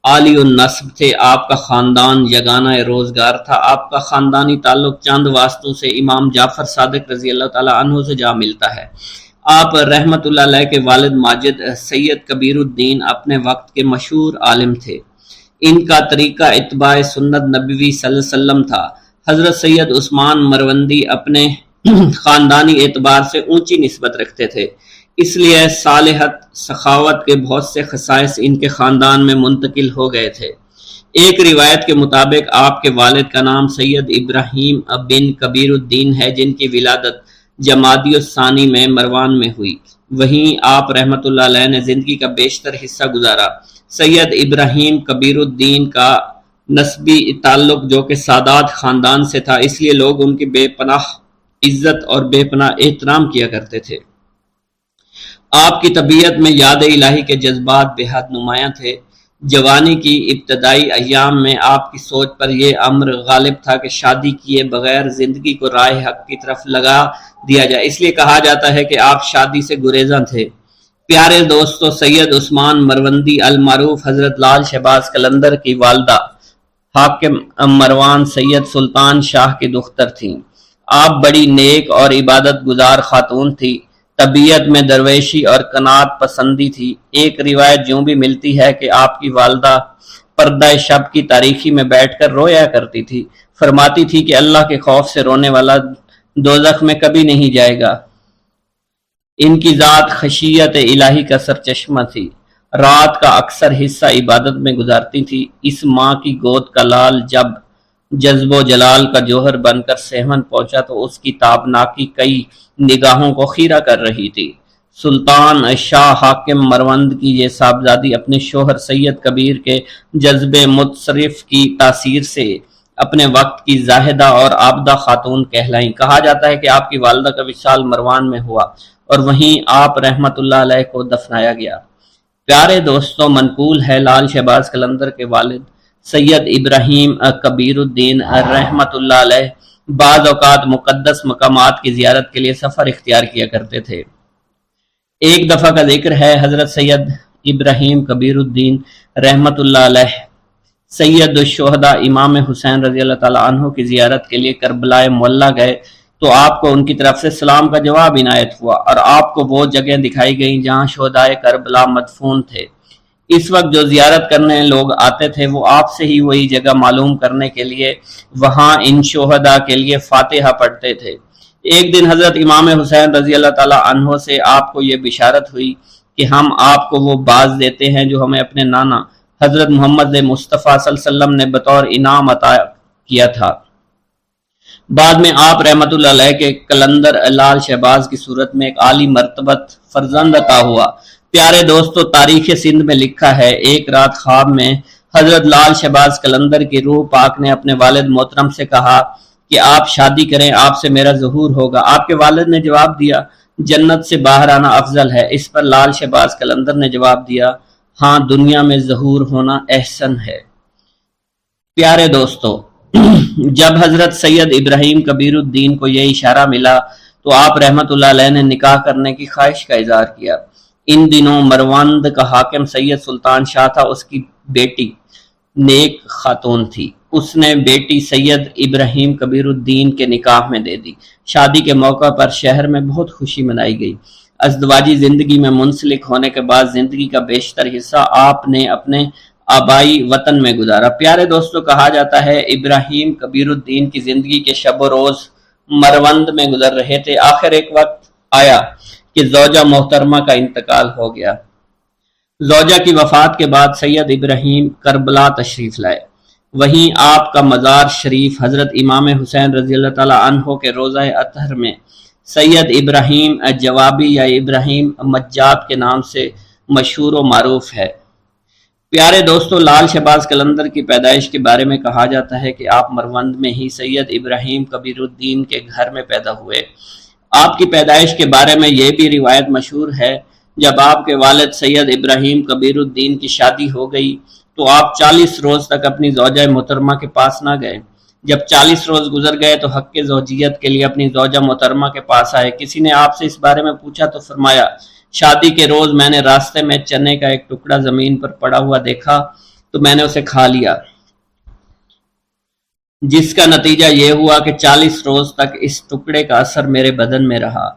عالی النسب تھے۔ آپ کا خاندان یگانہ روزگار تھا۔ آپ کا خاندانی تعلق چند واسطوں سے امام جعفر صادق رضی اللہ تعالیٰ عنہ سے جا ملتا ہے۔ آپ رحمت اللہ علیہ کے والد ماجد سید کبیر الدین اپنے وقت کے مشہور عالم تھے۔ ان کا طریقہ اتباع سنت نبوی صلی اللہ علیہ وسلم تھا۔ حضرت سید عثمان مروندی اپنے خاندانی اعتبار سے اونچی نسبت رکھتے تھے، اس لیے صالحت، سخاوت کے بہت سے خصائص ان کے خاندان میں منتقل ہو گئے تھے۔ ایک روایت کے مطابق آپ کے والد کا نام سید ابراہیم بن کبیر الدین ہے، جن کی ولادت جمادی الثانی میں مروان میں ہوئی۔ وہیں آپ رحمۃ اللہ علیہ نے زندگی کا بیشتر حصہ گزارا۔ سید ابراہیم کبیر الدین کا نسبی تعلق جو کہ سادات خاندان سے تھا، اس لیے لوگ ان کی بے پناہ عزت اور بے پناہ احترام کیا کرتے تھے۔ آپ کی طبیعت میں یاد الہی کے جذبات بے حد نمایاں تھے۔ جوانی کی ابتدائی ایام میں آپ کی سوچ پر یہ امر غالب تھا کہ شادی کیے بغیر زندگی کو راہ حق کی طرف لگا دیا جائے، اس لیے کہا جاتا ہے کہ آپ شادی سے گریزاں تھے۔ پیارے دوستو، سید عثمان مروندی المعروف حضرت لال شہباز قلندر کی والدہ حاکم مروان سید سلطان شاہ کی دختر تھیں۔ آپ بڑی نیک اور عبادت گزار خاتون تھی۔ طبیعت میں درویشی اور قناعت پسندی تھی۔ ایک روایت یوں بھی ملتی ہے کہ آپ کی والدہ پردہ شب کی تاریکی میں بیٹھ کر رویا کرتی تھی، فرماتی تھی کہ اللہ کے خوف سے رونے والا دوزخ میں کبھی نہیں جائے گا۔ ان کی ذات خشیت الہی کا سرچشمہ تھی۔ رات کا اکثر حصہ عبادت میں گزارتی تھی۔ اس ماں کی گود کا لال جب جذب و جلال کا جوہر بن کر سہمن پہنچا تو اس کی تابناکی کئی نگاہوں کو خیرہ کر رہی تھی۔ سلطان شاہ حاکم مروند کی یہ صاحبزادی اپنے شوہر سید کبیر کے جذب متصرف کی تاثیر سے اپنے وقت کی زاہدہ اور عابدہ خاتون کہلائیں۔ کہا جاتا ہے کہ آپ کی والدہ کا وصال مروان میں ہوا اور وہیں آپ رحمت اللہ علیہ کو دفنایا گیا۔ پیارے دوستوں، منقول ہے لال شہباز قلندر کے والد سید ابراہیم کبیر الدین رحمت اللہ علیہ بعض اوقات مقدس مقامات کی زیارت کے لیے سفر اختیار کیا کرتے تھے۔ ایک دفعہ کا ذکر ہے، حضرت سید ابراہیم کبیر الدین رحمت اللہ علیہ سید الشہداء امام حسین رضی اللہ تعالیٰ عنہ کی زیارت کے لیے کربلا معلیٰ گئے تو آپ کو ان کی طرف سے سلام کا جواب عنایت ہوا اور آپ کو وہ جگہ دکھائی گئیں جہاں شہداء کربلا مدفون تھے۔ اس وقت جو زیارت کرنے لوگ آتے تھے وہ آپ سے ہی وہی جگہ معلوم کرنے کے لیے وہاں ان شہداء کے لیے فاتحہ پڑھتے تھے۔ ایک دن حضرت امام حسین رضی اللہ تعالیٰ عنہ سے آپ کو یہ بشارت ہوئی کہ ہم آپ کو وہ باز دیتے ہیں جو ہمیں اپنے نانا حضرت محمد مصطفیٰ صلی اللہ علیہ وسلم نے بطور انعام عطا کیا تھا۔ بعد میں آپ رحمت اللہ علیہ کے قلندر لال شہباز کی صورت میں ایک عالی مرتبت فرزند عطا ہوا۔ پیارے دوستو، تاریخ سندھ میں لکھا ہے، ایک رات خواب میں حضرت لال شہباز قلندر کی روح پاک نے اپنے والد محترم سے کہا کہ آپ شادی کریں، آپ سے میرا ظہور ہوگا۔ آپ کے والد نے جواب دیا، جنت سے باہر آنا افضل ہے۔ اس پر لال شہباز قلندر نے جواب دیا، ہاں، دنیا میں ظہور ہونا احسن ہے۔ پیارے دوستو، جب حضرت سید ابراہیم کبیر الدین کو یہ اشارہ ملا تو آپ رحمت اللہ علیہ نے نکاح کرنے کی خواہش کا اظہار کیا۔ ان دنوں مروند کا حاکم سید سلطان شاہ تھا، اس کی بیٹی نیک خاتون تھی۔ اس نے بیٹی سید ابراہیم کبیر الدین کے نکاح میں دے دی۔ شادی کے موقع پر شہر میں بہت خوشی منائی گئی۔ ازدواجی زندگی میں منسلک ہونے کے بعد زندگی کا بیشتر حصہ آپ نے اپنے آبائی وطن میں گزارا۔ پیارے دوستو، کہا جاتا ہے ابراہیم کبیر الدین کی زندگی کے شب و روز مروند میں گزر رہے تھے۔ آخر ایک وقت آیا کہ زوجہ محترمہ کا انتقال ہو گیا۔ زوجہ کی وفات کے بعد سید ابراہیم کربلا تشریف لائے۔ وہیں آپ کا مزار شریف حضرت امام حسین رضی اللہ تعالیٰ عنہ کے روضہ اطہر میں سید ابراہیم جوابی یا ابراہیم مجاد کے نام سے مشہور و معروف ہے۔ پیارے دوستو، لال شہباز قلندر کی پیدائش کے بارے میں کہا جاتا ہے کہ آپ مروند میں ہی سید ابراہیم کبیر الدین کے گھر میں پیدا ہوئے۔ آپ کی پیدائش کے بارے میں یہ بھی روایت مشہور ہے، جب آپ کے والد سید ابراہیم کبیر الدین کی شادی ہو گئی تو آپ 40 روز تک اپنی زوجہ محترمہ کے پاس نہ گئے۔ جب 40 روز گزر گئے تو حق زوجیت کے لیے اپنی زوجہ محترمہ کے پاس آئے۔ کسی نے آپ سے اس بارے میں پوچھا تو فرمایا، شادی کے روز میں نے راستے میں چنے کا ایک ٹکڑا زمین پر پڑا ہوا دیکھا تو میں نے اسے کھا لیا، جس کا نتیجہ یہ ہوا کہ 40 روز تک اس ٹکڑے کا اثر میرے بدن میں رہا۔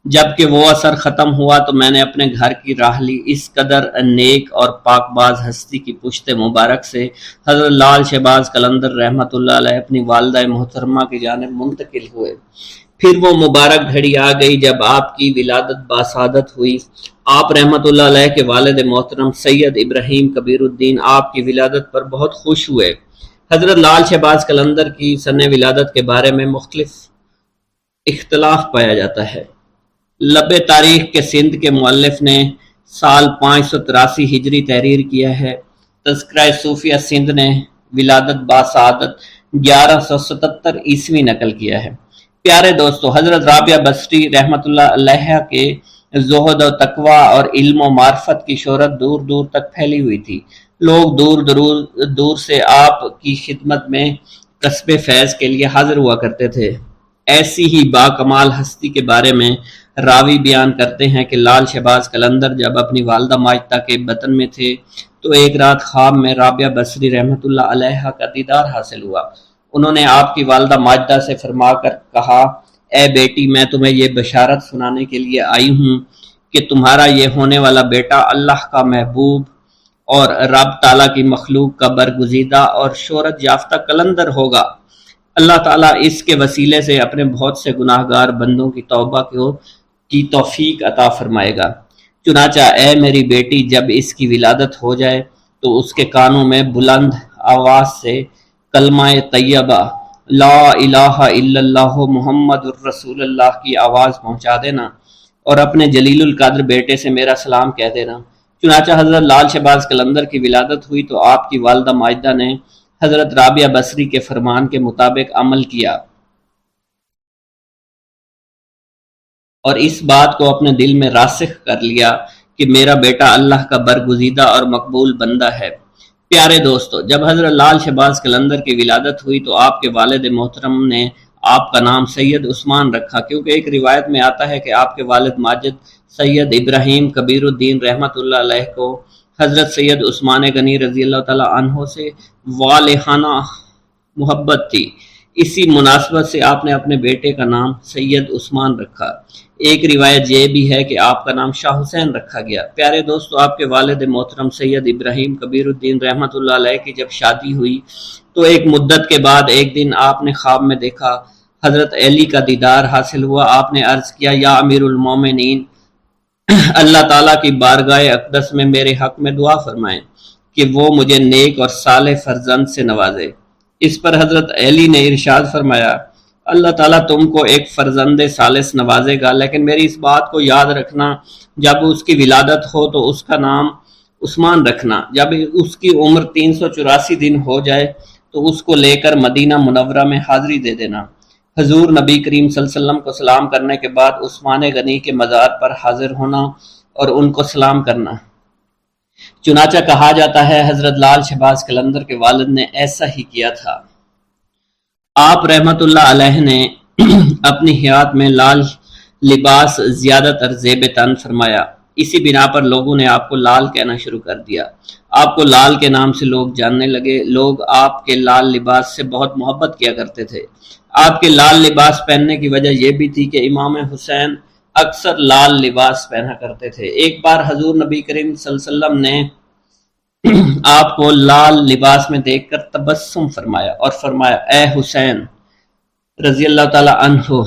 جب کہ وہ اثر ختم ہوا تو میں نے اپنے گھر کی راہ لی۔ اس قدر نیک اور پاک باز ہستی کی پشت مبارک سے حضرت لال شہباز قلندر رحمت اللہ علیہ اپنی والدہ محترمہ کی جانب منتقل ہوئے۔ پھر وہ مبارک گھڑی آ گئی جب آپ کی ولادت باسعادت ہوئی۔ آپ رحمت اللہ علیہ کے والد محترم سید ابراہیم کبیر الدین آپ کی ولادت پر بہت خوش ہوئے۔ حضرت لال شہباز قلندر کی سن ولادت کے بارے میں مختلف اختلاف پایا جاتا ہے۔ لب تاریخ کے سندھ کے مؤلف نے سال 583 ہجری تحریر کیا ہے۔ تذکرہ صوفیہ سندھ نے ولادت باسعادت 1177 عیسوی نقل کیا ہے۔ پیارے دوستو، حضرت رابعہ بصری رحمۃ اللہ علیہ کے زہد و تقوی اور علم و معرفت کی شہرت دور دور تک پھیلی ہوئی تھی۔ لوگ دور سے آپ کی خدمت میں کسب فیض کے لیے حاضر ہوا کرتے تھے۔ ایسی ہی با کمال ہستی کے بارے میں راوی بیان کرتے ہیں کہ لال شہباز قلندر جب اپنی والدہ ماجدہ کے بطن میں تھے تو ایک رات خواب میں رابعہ بصری رحمۃ اللہ علیہ کا دیدار حاصل ہوا۔ انہوں نے آپ کی والدہ ماجدہ سے فرما کر کہا، اے بیٹی، میں تمہیں یہ بشارت سنانے کے لیے آئی ہوں کہ تمہارا یہ ہونے والا بیٹا اللہ کا محبوب اور رب تعالیٰ کی مخلوق کا برگزیدہ اور شہرت یافتہ قلندر ہوگا۔ اللہ تعالیٰ اس کے وسیلے سے اپنے بہت سے گناہ گار بندوں کی توبہ کی توفیق عطا فرمائے گا۔ چنانچہ اے میری بیٹی، جب اس کی ولادت ہو جائے تو اس کے کانوں میں بلند آواز سے کلمہ طیبہ لا الہ الا اللہ محمد الرسول اللہ کی آواز پہنچا دینا اور اپنے جلیل القدر بیٹے سے میرا سلام کہہ دینا۔ چنانچہ حضرت لال شہباز قلندر کی ولادت ہوئی تو آپ کی والدہ ماجدہ نے حضرت رابعہ بصری کے فرمان کے مطابق عمل کیا اور اس بات کو اپنے دل میں راسخ کر لیا کہ میرا بیٹا اللہ کا برگزیدہ اور مقبول بندہ ہے۔ پیارے دوستو، جب حضرت لال شہباز قلندر کی ولادت ہوئی تو آپ کے والد محترم نے آپ کا نام سید عثمان رکھا، کیونکہ ایک روایت میں آتا ہے کہ آپ کے والد ماجد سید ابراہیم کبیر الدین رحمۃ اللہ علیہ کو حضرت سید عثمان غنی رضی اللہ تعالیٰ عنہ سے والہانہ محبت تھی۔ اسی مناسبت سے آپ نے اپنے بیٹے کا نام سید عثمان رکھا۔ ایک روایت یہ بھی ہے کہ آپ کا نام شاہ حسین رکھا گیا۔ پیارے دوستو، آپ کے والد محترم سید ابراہیم کبیر الدین رحمۃ اللہ علیہ کی جب شادی ہوئی تو ایک مدت کے بعد ایک دن آپ نے خواب میں دیکھا حضرت علی کا دیدار حاصل ہوا۔ آپ نے عرض کیا، یا امیر المومنین، اللہ تعالیٰ کی بارگاہ اقدس میں میرے حق میں دعا فرمائیں کہ وہ مجھے نیک اور صالح فرزند سے نوازے۔ اس پر حضرت علی نے ارشاد فرمایا، اللہ تعالیٰ تم کو ایک فرزند صالح نوازے گا، لیکن میری اس بات کو یاد رکھنا، جب اس کی ولادت ہو تو اس کا نام عثمان رکھنا۔ جب اس کی عمر 384 دن ہو جائے تو اس کو لے کر مدینہ منورہ میں حاضری دے دینا۔ حضور نبی کریم صلی اللہ علیہ وسلم کو سلام کرنے کے بعد عثمان غنی کے مزار پر حاضر ہونا اور ان کو سلام کرنا۔ چنانچہ کہا جاتا ہے حضرت لال شہباز قلندر کے والد نے ایسا ہی کیا تھا۔ آپ رحمت اللہ علیہ نے اپنی حیات میں لال لباس زیادہ تر زیب تن فرمایا، اسی بنا پر لوگوں نے آپ کو لال کہنا شروع کر دیا۔ آپ کو لال کے نام سے لوگ جاننے لگے۔ لوگ آپ کے لال لباس سے بہت محبت کیا کرتے تھے۔ آپ کے لال لباس پہننے کی وجہ یہ بھی تھی کہ امام حسین اکثر لال لباس پہنا کرتے تھے۔ ایک بار حضور نبی کریم صلی اللہ علیہ وسلم نے آپ کو لال لباس میں دیکھ کر تبسم فرمایا اور فرمایا، اے حسین رضی اللہ تعالی عنہ،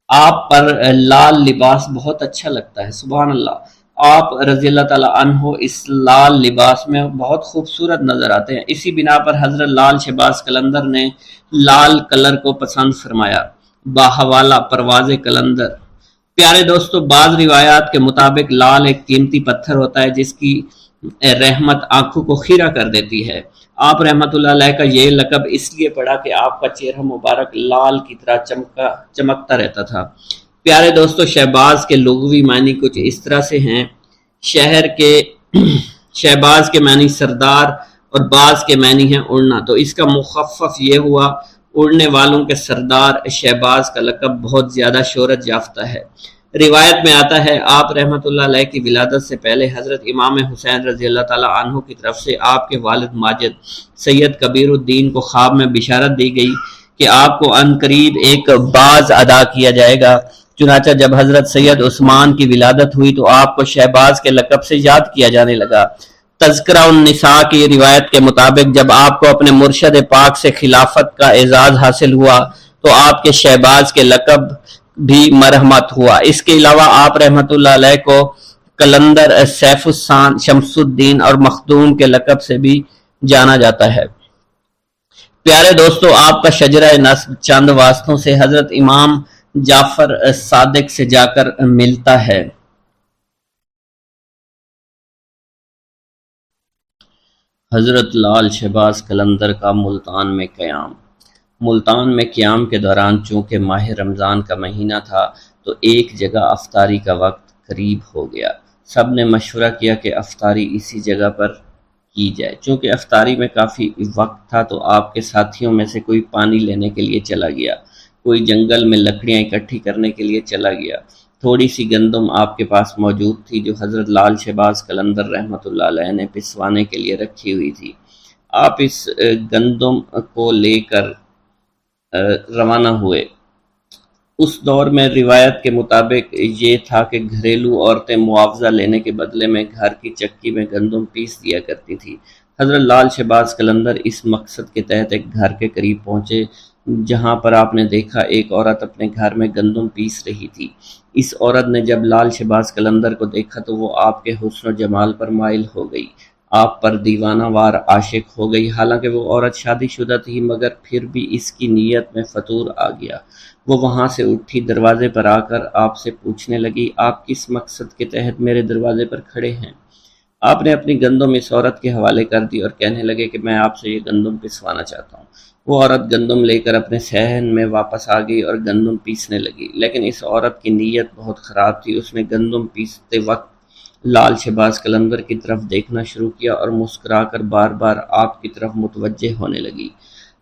آپ پر لال لباس بہت اچھا لگتا ہے۔ سبحان اللہ، آپ رضی اللہ تعالی عنہ اس لال لباس میں بہت خوبصورت نظر آتے ہیں۔ اسی بنا پر حضرت لال شہباز قلندر نے لال کلر کو پسند فرمایا۔ باحوالہ پرواز قلندر۔ پیارے دوستو، بعض روایات کے مطابق لال ایک قیمتی پتھر ہوتا ہے جس کی رحمت آنکھوں کو خیرہ کر دیتی ہے۔ آپ رحمت اللہ علیہ کا یہ لقب اس لیے پڑا کہ آپ کا چہرہ مبارک لال کی طرح چمکتا رہتا تھا۔ پیارے دوستو، شہباز کے لغوی معنی کچھ اس طرح سے ہیں۔ شہباز کے معنی سردار اور باز کے معنی ہیں اڑنا، تو اس کا مخفف یہ ہوا اڑنے والوں کے سردار شہباز کا لقب بہت زیادہ شہرت یافتہ ہے۔ روایت میں آتا ہے آپ رحمت اللہ علیہ کی ولادت سے پہلے حضرت امام حسین رضی اللہ تعالی عنہ کی طرف سے آپ کے والد ماجد سید کبیر الدین کو خواب میں بشارت دی گئی کہ آپ کو عن قریب ایک باز ادا کیا جائے گا۔ چنانچہ جب حضرت سید عثمان کی ولادت ہوئی تو آپ کو شہباز کے لقب سے یاد کیا جانے لگا۔ تذکرہ النساء کی روایت کے مطابق جب آپ کو اپنے مرشد پاک سے خلافت کا اعزاز حاصل ہوا تو آپ کے شہباز کے لقب بھی مرحمت ہوا۔ اس کے علاوہ آپ رحمت اللہ علیہ کو قلندر، سیف السان، شمس الدین اور مخدوم کے لقب سے بھی جانا جاتا ہے۔ پیارے دوستو، آپ کا شجرہ نسب چند واسطوں سے حضرت امام جعفر صادق سے جا کر ملتا ہے۔ حضرت لال شہباز قلندر کا ملتان میں قیام۔ ملتان میں قیام کے دوران چونکہ ماہ رمضان کا مہینہ تھا تو ایک جگہ افطاری کا وقت قریب ہو گیا۔ سب نے مشورہ کیا کہ افطاری اسی جگہ پر کی جائے۔ چونکہ افطاری میں کافی وقت تھا تو آپ کے ساتھیوں میں سے کوئی پانی لینے کے لیے چلا گیا، کوئی جنگل میں لکڑیاں اکٹھی کرنے کے لیے چلا گیا۔ تھوڑی سی گندم آپ کے پاس موجود تھی جو حضرت لال شہباز قلندر رحمۃ اللہ علیہ نے پسوانے کے لیے رکھی ہوئی تھی۔ آپ اس گندم کو لے کر روانہ ہوئے۔ اس دور میں روایت کے مطابق یہ تھا کہ گھریلو عورتیں معاوضہ لینے کے بدلے میں گھر کی چکی میں گندم پیس دیا کرتی تھی۔ حضرت لال شہباز قلندر اس مقصد کے تحت ایک گھر کے قریب پہنچے جہاں پر آپ نے دیکھا ایک عورت اپنے گھر میں گندم پیس رہی تھی۔ اس عورت نے جب لال شہباز قلندر کو دیکھا تو وہ آپ کے حسن و جمال پر مائل ہو گئی، آپ پر دیوانہ وار عاشق ہو گئی۔ حالانکہ وہ عورت شادی شدہ تھی مگر پھر بھی اس کی نیت میں فطور آ گیا۔ وہ وہاں سے اٹھی، دروازے پر آ کر آپ سے پوچھنے لگی، آپ کس مقصد کے تحت میرے دروازے پر کھڑے ہیں؟ آپ نے اپنی گندم اس عورت کے حوالے کر دی اور کہنے لگے کہ میں آپ سے یہ گندم پسوانا چاہتا ہوں۔ وہ عورت گندم لے کر اپنے صحن میں واپس آ گئی اور گندم پیسنے لگی، لیکن اس عورت کی نیت بہت خراب تھی۔ اس نے گندم پیستے وقت لال شہباز قلندر کی طرف دیکھنا شروع کیا اور مسکرا کر بار بار آپ کی طرف متوجہ ہونے لگی۔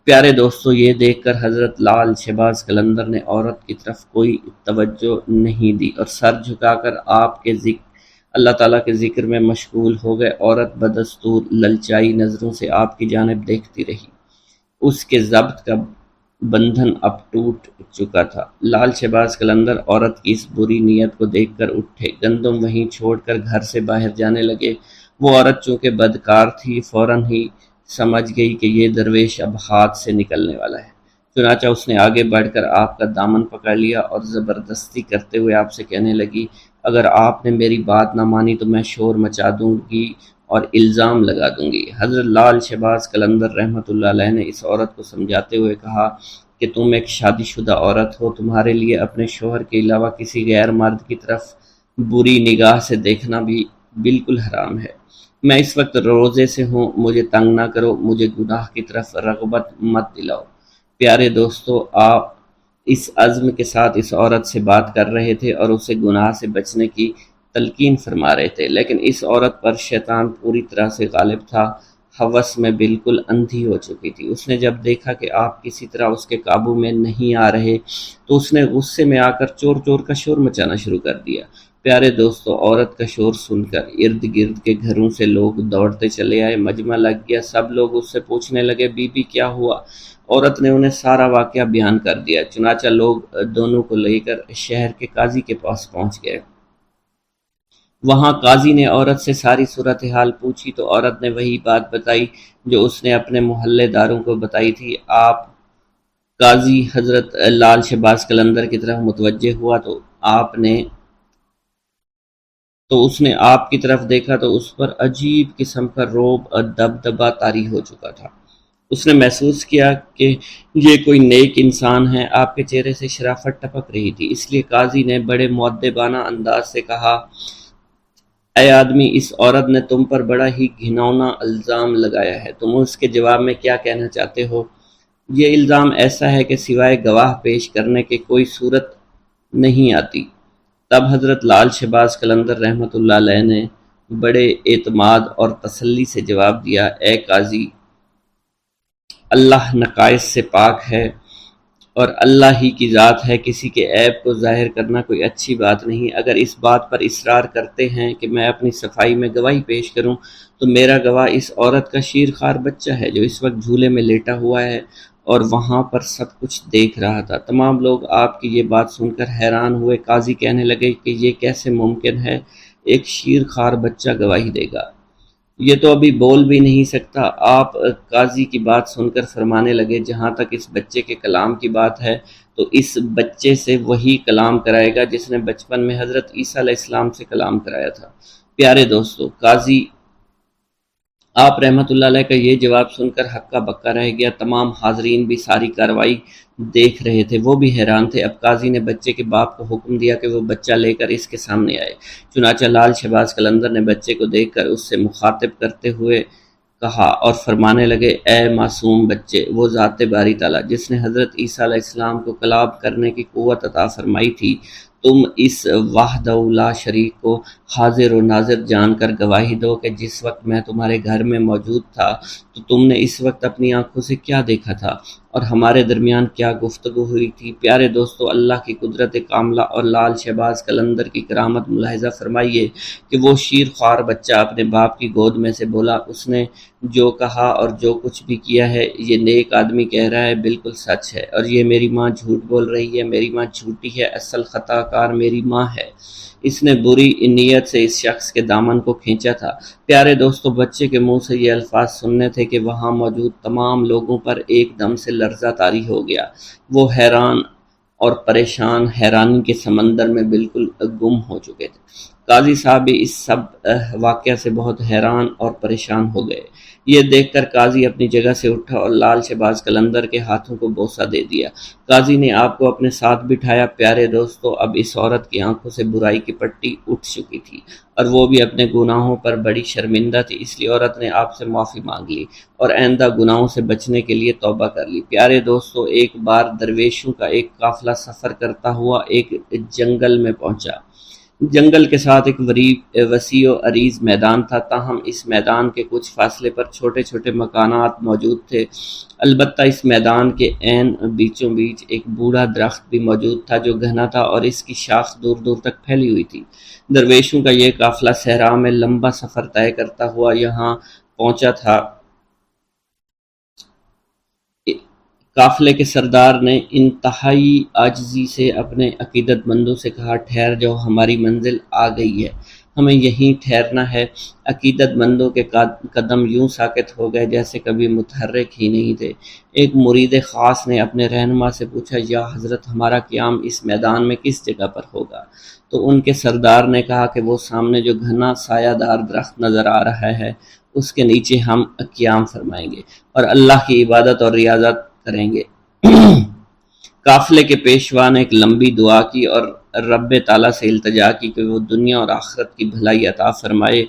پیارے دوستو، یہ دیکھ کر حضرت لال شہباز قلندر نے عورت کی طرف کوئی توجہ نہیں دی اور سر جھکا کر آپ کے اللہ تعالیٰ کے ذکر میں مشغول ہو گئے۔ عورت بدستور للچائی نظروں سے آپ کی جانب دیکھتی رہی۔ اس کے ضبط کا بندھن اب ٹوٹ چکا تھا۔ لال شہباز قلندر عورت کی اس بری نیت کو دیکھ کر اٹھے، گندم وہیں چھوڑ کر گھر سے باہر جانے لگے۔ وہ عورت چونکہ بدکار تھی فوراً ہی سمجھ گئی کہ یہ درویش اب ہاتھ سے نکلنے والا ہے، چنانچہ اس نے آگے بڑھ کر آپ کا دامن پکڑ لیا اور زبردستی کرتے ہوئے آپ سے کہنے لگی، اگر آپ نے میری بات نہ مانی تو میں شور مچا دوں گی اور الزام لگا دوں گی۔ حضرت لال شہباز قلندر رحمۃ اللہ علیہ نے اس عورت کو سمجھاتے ہوئے کہا کہ تم ایک شادی شدہ عورت ہو، تمہارے لیے اپنے شوہر کے علاوہ کسی غیر مرد کی طرف بری نگاہ سے دیکھنا بھی بالکل حرام ہے۔ میں اس وقت روزے سے ہوں، مجھے تنگ نہ کرو، مجھے گناہ کی طرف رغبت مت دلاؤ۔ پیارے دوستو، آپ اس عزم کے ساتھ اس عورت سے بات کر رہے تھے اور اسے گناہ سے بچنے کی تلقین فرما رہے تھے، لیکن اس عورت پر شیطان پوری طرح سے غالب تھا، ہوس میں بالکل اندھی ہو چکی تھی۔ اس نے جب دیکھا کہ آپ کسی طرح اس کے قابو میں نہیں آ رہے تو اس نے غصے میں آ کر چور چور کا شور مچانا شروع کر دیا۔ پیارے دوستو، عورت کا شور سن کر ارد گرد کے گھروں سے لوگ دوڑتے چلے آئے، مجمع لگ گیا، سب لوگ اس سے پوچھنے لگے، بی بی کیا ہوا؟ عورت نے انہیں سارا واقعہ بیان کر دیا، چنانچہ لوگ دونوں کو لے کر شہر کے قاضی کے پاس پہنچ گئے۔ وہاں قاضی نے عورت سے ساری صورتحال پوچھی تو عورت نے وہی بات بتائی جو اس نے اپنے محلے داروں کو بتائی تھی۔ آپ قاضی حضرت لال شہباز قلندر کی طرف متوجہ ہوا تو اس نے آپ کی طرف دیکھا تو اس پر عجیب قسم کا رعب اور دبدبہ طاری ہو چکا تھا۔ اس نے محسوس کیا کہ یہ کوئی نیک انسان ہے۔ آپ کے چہرے سے شرافت ٹپک رہی تھی، اس لیے قاضی نے بڑے مؤدبانہ انداز سے کہا، اے آدمی، اس عورت نے تم پر بڑا ہی گھناؤنا الزام لگایا ہے، تم اس کے جواب میں کیا کہنا چاہتے ہو؟ یہ الزام ایسا ہے کہ سوائے گواہ پیش کرنے کے کوئی صورت نہیں آتی۔ تب حضرت لال شہباز قلندر رحمۃ اللہ علیہ نے بڑے اعتماد اور تسلی سے جواب دیا، اے قاضی، اللہ نقائص سے پاک ہے اور اللہ ہی کی ذات ہے، کسی کے عیب کو ظاہر کرنا کوئی اچھی بات نہیں۔ اگر اس بات پر اصرار کرتے ہیں کہ میں اپنی صفائی میں گواہی پیش کروں تو میرا گواہ اس عورت کا شیرخوار بچہ ہے جو اس وقت جھولے میں لیٹا ہوا ہے اور وہاں پر سب کچھ دیکھ رہا تھا۔ تمام لوگ آپ کی یہ بات سن کر حیران ہوئے۔ قاضی کہنے لگے کہ یہ کیسے ممکن ہے، ایک شیرخوار بچہ گواہی دے گا؟ یہ تو ابھی بول بھی نہیں سکتا۔ آپ قاضی کی بات سن کر فرمانے لگے، جہاں تک اس بچے کے کلام کی بات ہے تو اس بچے سے وہی کلام کرائے گا جس نے بچپن میں حضرت عیسیٰ علیہ السلام سے کلام کرایا تھا۔ پیارے دوستو، قاضی آپ رحمۃ اللہ علیہ کا یہ جواب سن کر ہکا بکا رہ گیا۔ تمام حاضرین بھی ساری کارروائی دیکھ رہے تھے، وہ بھی حیران تھے۔ اب قاضی نے بچے کے باپ کو حکم دیا کہ وہ بچہ لے کر اس کے سامنے آئے۔ چنانچہ لال شہباز قلندر نے بچے کو دیکھ کر اس سے مخاطب کرتے ہوئے کہا اور فرمانے لگے، اے معصوم بچے، وہ ذات باری تعالیٰ جس نے حضرت عیسیٰ علیہ السلام کو کلام کرنے کی قوت عطا فرمائی تھی، تم اس وحدہ لا شریک کو حاضر و ناظر جان کر گواہی دو کہ جس وقت میں تمہارے گھر میں موجود تھا تو تم نے اس وقت اپنی آنکھوں سے کیا دیکھا تھا اور ہمارے درمیان کیا گفتگو ہوئی تھی۔ پیارے دوستو، اللہ کی قدرت کاملہ اور لال شہباز قلندر کی کرامت ملاحظہ فرمائیے کہ وہ شیر خوار بچہ اپنے باپ کی گود میں سے بولا، اس نے جو کہا اور جو کچھ بھی کیا ہے یہ نیک آدمی کہہ رہا ہے بالکل سچ ہے، اور یہ میری ماں جھوٹ بول رہی ہے، میری ماں جھوٹی ہے، اصل خطا کار میری ماں ہے۔ اس نے بری نیت سے اس شخص کے دامن کو کھینچا تھا۔ پیارے دوستو، بچے کے منہ سے یہ الفاظ سننے تھے کہ وہاں موجود تمام لوگوں پر ایک دم سے لرزہ طاری ہو گیا۔ وہ حیران اور پریشان حیرانی کے سمندر میں بالکل گم ہو چکے تھے۔ قاضی صاحب بھی اس سب واقعہ سے بہت حیران اور پریشان ہو گئے۔ یہ دیکھ کر قاضی اپنی جگہ سے اٹھا اور لال شہباز قلندر کے ہاتھوں کو بوسہ دے دیا۔ قاضی نے آپ کو اپنے ساتھ بٹھایا۔ پیارے دوستو، اب اس عورت کی آنکھوں سے برائی کی پٹی اٹھ چکی تھی اور وہ بھی اپنے گناہوں پر بڑی شرمندہ تھی، اس لیے عورت نے آپ سے معافی مانگ لی اور آئندہ گناہوں سے بچنے کے لیے توبہ کر لی۔ پیارے دوستو، ایک بار درویشوں کا ایک قافلہ سفر کرتا ہوا ایک جنگل میں پہنچا۔ جنگل کے ساتھ ایک وسیع و عریض میدان تھا، تاہم اس میدان کے کچھ فاصلے پر چھوٹے چھوٹے مکانات موجود تھے۔ البتہ اس میدان کے عین بیچوں بیچ ایک بوڑھا درخت بھی موجود تھا جو گھنا تھا اور اس کی شاخ دور دور تک پھیلی ہوئی تھی۔ درویشوں کا یہ قافلہ صحرا میں لمبا سفر طے کرتا ہوا یہاں پہنچا تھا۔ قافلے کے سردار نے انتہائی عاجزی سے اپنے عقیدت مندوں سے کہا، ٹھہر جاؤ، ہماری منزل آ گئی ہے، ہمیں یہیں ٹھہرنا ہے۔ عقیدت مندوں کے قدم یوں ساکت ہو گئے جیسے کبھی متحرک ہی نہیں تھے۔ ایک مرید خاص نے اپنے رہنما سے پوچھا، یا حضرت، ہمارا قیام اس میدان میں کس جگہ پر ہوگا؟ تو ان کے سردار نے کہا کہ وہ سامنے جو گھنا سایہ دار درخت نظر آ رہا ہے اس کے نیچے ہم قیام فرمائیں گے اور اللہ کی عبادت اور ریاضت کریں گے۔ قافلے کے پیشوا نے ایک لمبی دعا کی اور رب تعالیٰ سے التجا کی کہ وہ دنیا اور آخرت کی بھلائی عطا فرمائے۔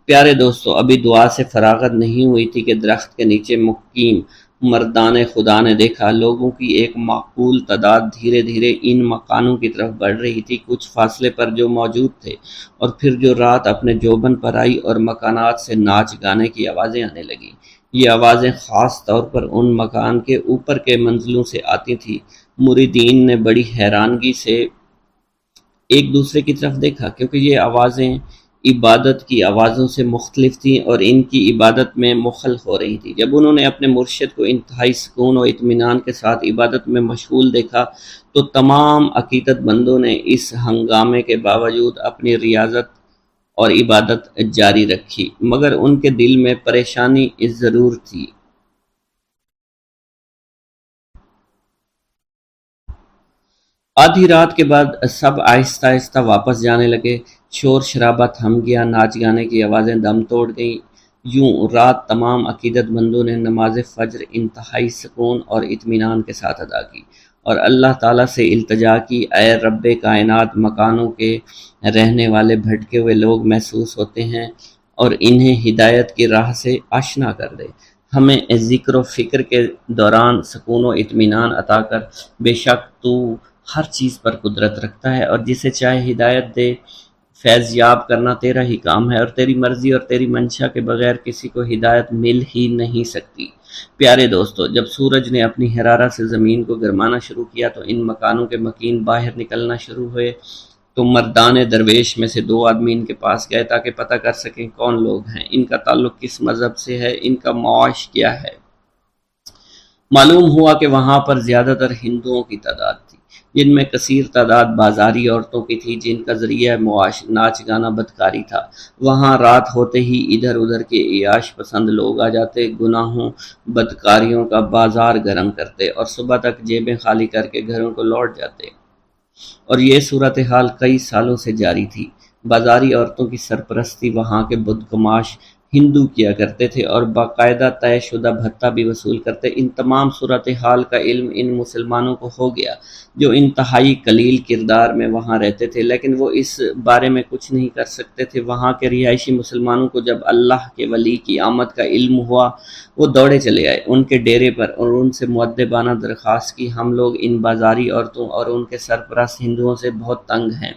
پیارے دوستو، ابھی دعا سے فراغت نہیں ہوئی تھی کہ درخت کے نیچے مقیم مردان خدا نے دیکھا لوگوں کی ایک معقول تعداد دھیرے دھیرے ان مکانوں کی طرف بڑھ رہی تھی، کچھ فاصلے پر جو موجود تھے، اور پھر جو رات اپنے جوبن پر آئی اور مکانات سے ناچ گانے کی آوازیں آنے لگیں۔ یہ آوازیں خاص طور پر ان مکان کے اوپر کے منزلوں سے آتی تھیں۔ مریدین نے بڑی حیرانگی سے ایک دوسرے کی طرف دیکھا کیونکہ یہ آوازیں عبادت کی آوازوں سے مختلف تھیں اور ان کی عبادت میں مخل ہو رہی تھی۔ جب انہوں نے اپنے مرشد کو انتہائی سکون و اطمینان کے ساتھ عبادت میں مشغول دیکھا تو تمام عقیدت مندوں نے اس ہنگامے کے باوجود اپنی ریاضت اور عبادت جاری رکھی، مگر ان کے دل میں پریشانی ضرور تھی۔ آدھی رات کے بعد سب آہستہ آہستہ واپس جانے لگے، شور شرابہ تھم گیا، ناچ گانے کی آوازیں دم توڑ گئیں۔ یوں رات تمام عقیدت مندوں نے نماز فجر انتہائی سکون اور اطمینان کے ساتھ ادا کی اور اللہ تعالیٰ سے التجا کی، اے رب کائنات، مکانوں کے رہنے والے بھٹکے ہوئے لوگ محسوس ہوتے ہیں اور انہیں ہدایت کی راہ سے آشنا کر دے، ہمیں ذکر و فکر کے دوران سکون و اطمینان عطا کر، بے شک تو ہر چیز پر قدرت رکھتا ہے اور جسے چاہے ہدایت دے، فیض یاب کرنا تیرا ہی کام ہے اور تیری مرضی اور تیری منشا کے بغیر کسی کو ہدایت مل ہی نہیں سکتی۔ پیارے دوستو، جب سورج نے اپنی حرارت سے زمین کو گرمانا شروع کیا تو ان مکانوں کے مکین باہر نکلنا شروع ہوئے۔ تو مردان درویش میں سے 2 آدمی ان کے پاس گئے تاکہ پتہ کر سکیں کون لوگ ہیں، ان کا تعلق کس مذہب سے ہے، ان کا معاش کیا ہے۔ معلوم ہوا کہ وہاں پر زیادہ تر ہندوؤں کی تعداد تھی، جن میں کثیر تعداد بازاری عورتوں کی تھی جن کا ذریعہ معاش ناچ گانا بدکاری تھا۔ وہاں رات ہوتے ہی ادھر ادھر کے عیاش پسند لوگ آ جاتے، گناہوں بدکاریوں کا بازار گرم کرتے اور صبح تک جیبیں خالی کر کے گھروں کو لوٹ جاتے، اور یہ صورتحال کئی سالوں سے جاری تھی۔ بازاری عورتوں کی سرپرستی وہاں کے بدگماش ہندو کیا کرتے تھے اور باقاعدہ طے شدہ بھتہ بھی وصول کرتے۔ ان تمام صورتحال کا علم ان مسلمانوں کو ہو گیا جو انتہائی قلیل کردار میں وہاں رہتے تھے، لیکن وہ اس بارے میں کچھ نہیں کر سکتے تھے۔ وہاں کے رہائشی مسلمانوں کو جب اللہ کے ولی کی آمد کا علم ہوا، وہ دوڑے چلے آئے ان کے ڈیرے پر اور ان سے مؤدبانہ درخواست کی، ہم لوگ ان بازاری عورتوں اور ان کے سرپرست ہندوؤں سے بہت تنگ ہیں،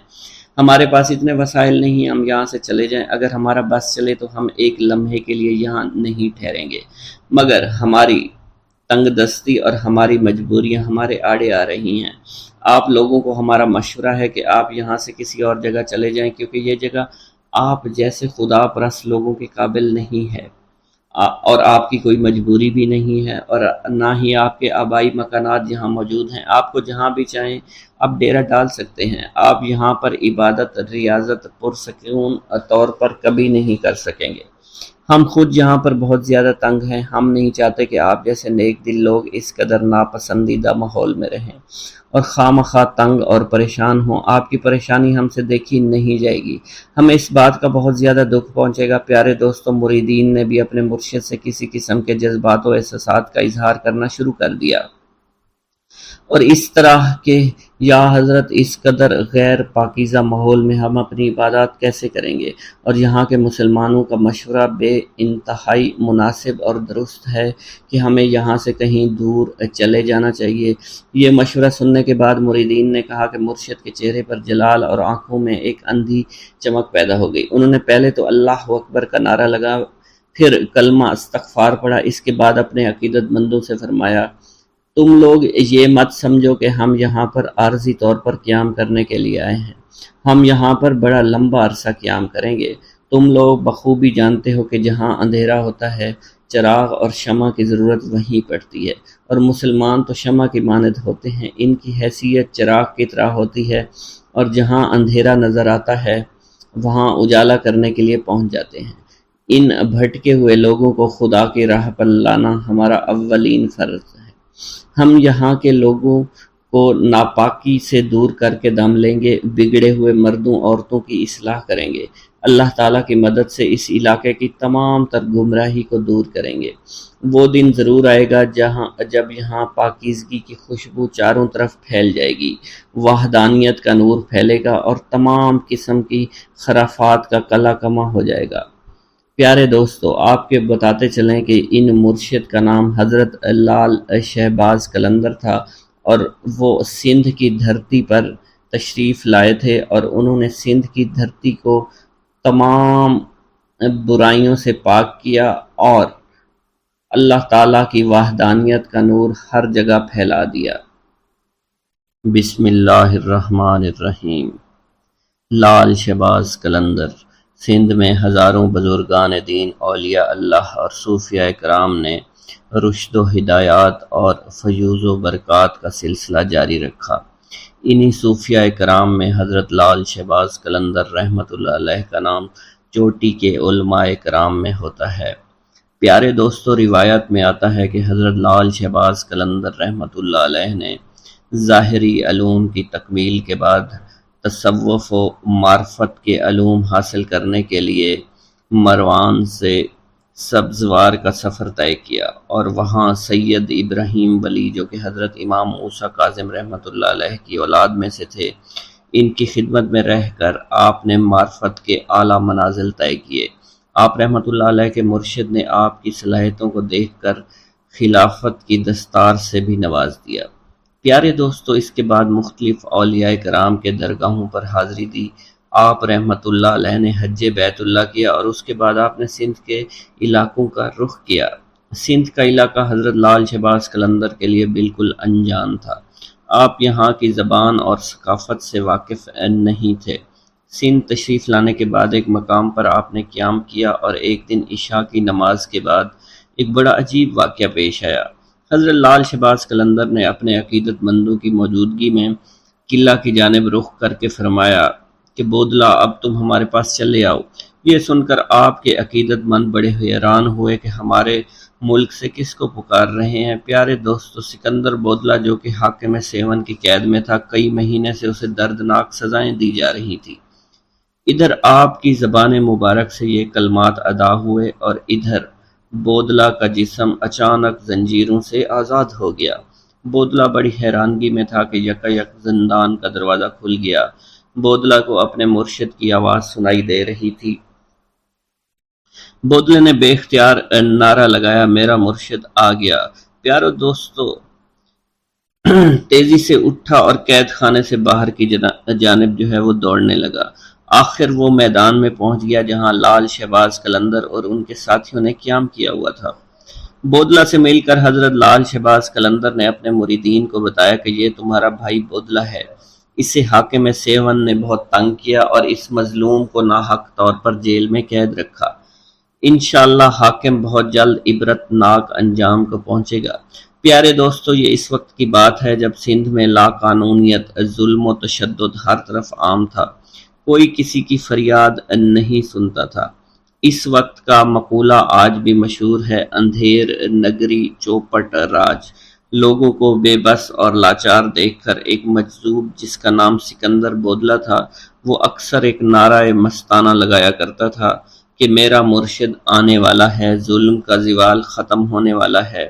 ہمارے پاس اتنے وسائل نہیں، ہم یہاں سے چلے جائیں، اگر ہمارا بس چلے تو ہم ایک لمحے کے لیے یہاں نہیں ٹھہریں گے، مگر ہماری تنگ دستی اور ہماری مجبوریاں ہمارے آڑے آ رہی ہیں۔ آپ لوگوں کو ہمارا مشورہ ہے کہ آپ یہاں سے کسی اور جگہ چلے جائیں، کیونکہ یہ جگہ آپ جیسے خدا پرست لوگوں کے قابل نہیں ہے، اور آپ کی کوئی مجبوری بھی نہیں ہے، اور نہ ہی آپ کے آبائی مکانات یہاں موجود ہیں۔ آپ کو جہاں بھی چاہیں آپ ڈیرہ ڈال سکتے ہیں، آپ یہاں پر عبادت ریاضت پرسکون طور پر کبھی نہیں کر سکیں گے۔ ہم خود یہاں پر بہت زیادہ تنگ ہیں، ہم نہیں چاہتے کہ آپ جیسے نیک دل لوگ اس قدر ناپسندیدہ ماحول میں رہیں اور خواہ تنگ اور پریشان ہوں۔ آپ کی پریشانی ہم سے دیکھی نہیں جائے گی، ہمیں اس بات کا بہت زیادہ دکھ پہنچے گا۔ پیارے دوستوں، مریدین نے بھی اپنے مرشد سے کسی قسم کے جذبات و احساسات کا اظہار کرنا شروع کر دیا، اور اس طرح کہ یا حضرت اس قدر غیر پاکیزہ ماحول میں ہم اپنی عبادات کیسے کریں گے، اور یہاں کے مسلمانوں کا مشورہ بے انتہائی مناسب اور درست ہے کہ ہمیں یہاں سے کہیں دور چلے جانا چاہیے۔ یہ مشورہ سننے کے بعد مریدین نے کہا کہ مرشد کے چہرے پر جلال اور آنکھوں میں ایک اندھی چمک پیدا ہو گئی۔ انہوں نے پہلے تو اللہ اکبر کا نعرہ لگا، پھر کلمہ استغفار پڑھا، اس کے بعد اپنے عقیدت مندوں سے فرمایا، تم لوگ یہ مت سمجھو کہ ہم یہاں پر عارضی طور پر قیام کرنے کے لیے آئے ہیں، ہم یہاں پر بڑا لمبا عرصہ قیام کریں گے۔ تم لوگ بخوبی جانتے ہو کہ جہاں اندھیرا ہوتا ہے چراغ اور شمع کی ضرورت وہیں پڑتی ہے، اور مسلمان تو شمع کی مانند ہوتے ہیں، ان کی حیثیت چراغ کی طرح ہوتی ہے، اور جہاں اندھیرا نظر آتا ہے وہاں اجالا کرنے کے لیے پہنچ جاتے ہیں۔ ان بھٹکے ہوئے لوگوں کو خدا کی راہ پر لانا ہمارا اولین فرض ہے۔ ہم یہاں کے لوگوں کو ناپاکی سے دور کر کے دم لیں گے، بگڑے ہوئے مردوں عورتوں کی اصلاح کریں گے، اللہ تعالیٰ کی مدد سے اس علاقے کی تمام تر گمراہی کو دور کریں گے۔ وہ دن ضرور آئے گا جب یہاں پاکیزگی کی خوشبو چاروں طرف پھیل جائے گی، وحدانیت کا نور پھیلے گا اور تمام قسم کی خرافات کا کلا کما ہو جائے گا۔ پیارے دوستو، آپ کے بتاتے چلیں کہ ان مرشد کا نام حضرت لال شہباز قلندر تھا، اور وہ سندھ کی دھرتی پر تشریف لائے تھے، اور انہوں نے سندھ کی دھرتی کو تمام برائیوں سے پاک کیا اور اللہ تعالیٰ کی وحدانیت کا نور ہر جگہ پھیلا دیا۔ بسم اللہ الرحمن الرحیم۔ لال شہباز قلندر۔ سندھ میں ہزاروں بزرگان دین، اولیاء اللہ اور صوفیاء کرام نے رشد و ہدایات اور فیوز و برکات کا سلسلہ جاری رکھا۔ انہی صوفیاء کرام میں حضرت لال شہباز قلندر رحمۃ اللہ علیہ کا نام چوٹی کے علماء کرام میں ہوتا ہے۔ پیارے دوستو، روایت میں آتا ہے کہ حضرت لال شہباز قلندر رحمۃ اللہ علیہ نے ظاہری علوم کی تکمیل کے بعد تصوف و معرفت کے علوم حاصل کرنے کے لیے مروان سے سبزوار کا سفر طے کیا، اور وہاں سید ابراہیم ولی جو کہ حضرت امام موسیٰ کاظم رحمۃ اللہ علیہ کی اولاد میں سے تھے، ان کی خدمت میں رہ کر آپ نے معرفت کے اعلیٰ منازل طے کیے۔ آپ رحمۃ اللہ علیہ کے مرشد نے آپ کی صلاحیتوں کو دیکھ کر خلافت کی دستار سے بھی نواز دیا۔ پیارے دوستو، اس کے بعد مختلف اولیاء کرام کے درگاہوں پر حاضری دی۔ آپ رحمۃ اللہ علیہ نے حج بیت اللہ کیا، اور اس کے بعد آپ نے سندھ کے علاقوں کا رخ کیا۔ سندھ کا علاقہ حضرت لال شہباز قلندر کے لیے بالکل انجان تھا، آپ یہاں کی زبان اور ثقافت سے واقف نہیں تھے۔ سندھ تشریف لانے کے بعد ایک مقام پر آپ نے قیام کیا، اور ایک دن عشاء کی نماز کے بعد ایک بڑا عجیب واقعہ پیش آیا۔ حضرت لال شہباز قلندر نے اپنے عقیدت مندوں کی موجودگی میں قلعہ کی جانب رخ کر کے فرمایا کہ بودلا، اب تم ہمارے پاس چلے آؤ۔ یہ سن کر آپ کے عقیدت مند بڑے حیران ہوئے کہ ہمارے ملک سے کس کو پکار رہے ہیں۔ پیارے دوستو، سکندر بودلا جو کہ حاکم سیون کی قید میں تھا، کئی مہینے سے اسے دردناک سزائیں دی جا رہی تھی۔ ادھر آپ کی زبان مبارک سے یہ کلمات ادا ہوئے اور ادھر بودلہ کا جسم اچانک زنجیروں سے آزاد ہو گیا۔ بودلہ بڑی حیرانگی میں تھا کہ یکایک زندان کا دروازہ کھل گیا۔ بودلہ کو اپنے مرشد کی آواز سنائی دے رہی تھی۔ بودلے نے بے اختیار نعرہ لگایا، میرا مرشد آ گیا۔ پیارو دوستو تیزی سے اٹھا اور قید خانے سے باہر کی جانب وہ دوڑنے لگا۔ آخر وہ میدان میں پہنچ گیا جہاں لال شہباز قلندر اور ان کے ساتھیوں نے قیام کیا ہوا تھا۔ بودلہ سے مل کر حضرت لال شہباز قلندر نے اپنے مریدین کو بتایا کہ یہ تمہارا بھائی بودلہ ہے، اسے حاکم سیون نے بہت تنگ کیا اور اس مظلوم کو ناحق طور پر جیل میں قید رکھا۔ انشاءاللہ حاکم بہت جلد عبرت ناک انجام کو پہنچے گا۔ پیارے دوستو، یہ اس وقت کی بات ہے جب سندھ میں لا قانونیت، ظلم و تشدد ہر طرف عام تھا، کوئی کسی کی فریاد نہیں سنتا تھا۔ اس وقت کا مقولہ آج بھی مشہور ہے، اندھیر نگری چوپٹ راج۔ لوگوں کو بے بس اور لاچار دیکھ کر ایک مجذوب جس کا نام سکندر بودلہ تھا، وہ اکثر ایک نعرہ مستانہ لگایا کرتا تھا کہ میرا مرشد آنے والا ہے، ظلم کا زوال ختم ہونے والا ہے۔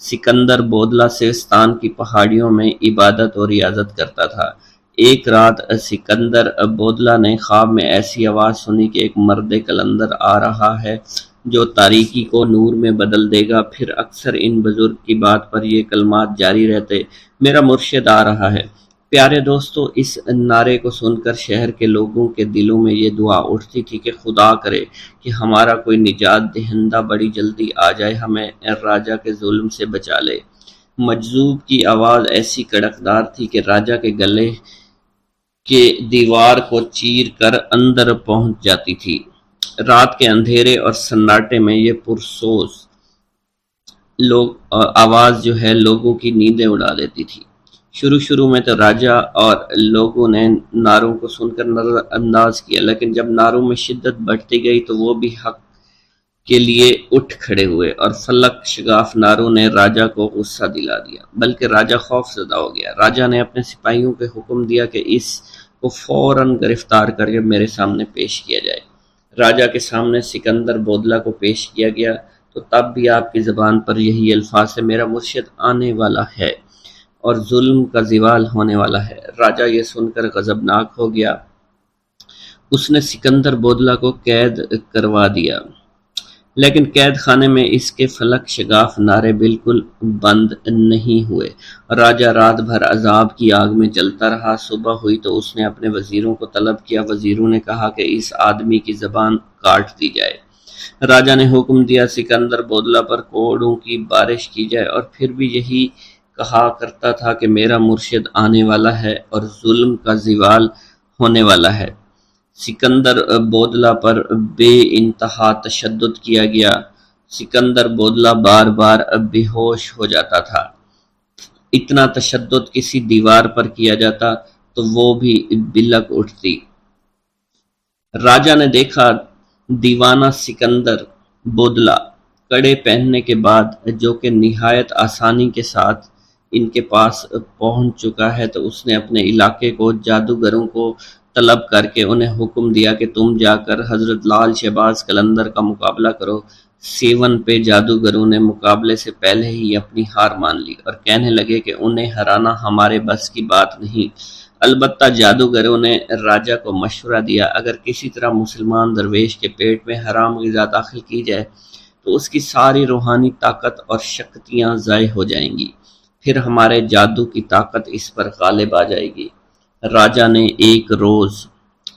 سکندر بودلہ سیستان کی پہاڑیوں میں عبادت اور ریاضت کرتا تھا۔ ایک رات سکندر بودلہ نے خواب میں ایسی آواز سنی کہ ایک مرد قلندر آ رہا ہے جو تاریکی کو نور میں بدل دے گا۔ پھر اکثر ان بزرگ کی بات پر یہ کلمات جاری رہتے، میرا مرشد آ رہا ہے۔ پیارے دوستو، اس نعرے کو سن کر شہر کے لوگوں کے دلوں میں یہ دعا اٹھتی تھی کہ خدا کرے کہ ہمارا کوئی نجات دہندہ بڑی جلدی آ جائے، ہمیں راجہ کے ظلم سے بچا لے۔ مجذوب کی آواز ایسی کڑکدار تھی کہ راجہ کے گلے کے دیوار کو چیر کر اندر پہنچ جاتی تھی۔ رات کے اندھیرے اور سناٹے میں یہ پرسوز آواز لوگوں کی نیندیں اڑا دیتی تھی۔ شروع میں تو راجہ اور لوگوں نے نعروں کو سن کر نظر انداز کیا، لیکن جب نعروں میں شدت بڑھتی گئی تو وہ بھی حق کے لیے اٹھ کھڑے ہوئے اور فلک شگاف نعروں نے راجہ کو غصہ دلا دیا، بلکہ راجہ خوف زدہ ہو گیا۔ راجہ نے اپنے سپاہیوں کو حکم دیا کہ اس کو فوراً گرفتار کر کے میرے سامنے پیش کیا جائے۔ راجہ کے سامنے سکندر بودلہ کو پیش کیا گیا تو تب بھی آپ کی زبان پر یہی الفاظ سے میرا مرشد آنے والا ہے اور ظلم کا زوال ہونے والا ہے۔ راجہ یہ سن کر غضبناک ہو گیا۔ اس نے سکندر بودلہ کو قید کروا دیا، لیکن قید خانے میں اس کے فلک شگاف نعرے بالکل بند نہیں ہوئے۔ راجہ رات بھر عذاب کی آگ میں جلتا رہا۔ صبح ہوئی تو اس نے اپنے وزیروں کو طلب کیا۔ وزیروں نے کہا کہ اس آدمی کی زبان کاٹ دی جائے۔ راجہ نے حکم دیا سکندر بودلہ پر کوڑوں کی بارش کی جائے، اور پھر بھی یہی کہا کرتا تھا کہ میرا مرشد آنے والا ہے اور ظلم کا زوال ہونے والا ہے۔ سکندر بودلہ پر بے انتہا تشدد کیا گیا۔ سکندر بودلہ بار بار بے ہوش ہو جاتا تھا۔ اتنا تشدد کسی دیوار پر کیا جاتا تو وہ بھی بلک اٹھتی۔ راجہ نے دیکھا دیوانہ سکندر بودلہ کڑے پہننے کے بعد جو کہ نہایت آسانی کے ساتھ ان کے پاس پہنچ چکا ہے، تو اس نے اپنے علاقے کو جادوگروں کو طلب کر کے انہیں حکم دیا کہ تم جا کر حضرت لال شہباز قلندر کا مقابلہ کرو۔ سیون پہ جادوگروں نے مقابلے سے پہلے ہی اپنی ہار مان لی اور کہنے لگے کہ انہیں ہرانا ہمارے بس کی بات نہیں۔ البتہ جادوگروں نے راجہ کو مشورہ دیا، اگر کسی طرح مسلمان درویش کے پیٹ میں حرام غذا داخل کی جائے تو اس کی ساری روحانی طاقت اور شکتیاں ضائع ہو جائیں گی، پھر ہمارے جادو کی طاقت اس پر غالب آ جائے گی۔ راجہ نے ایک روز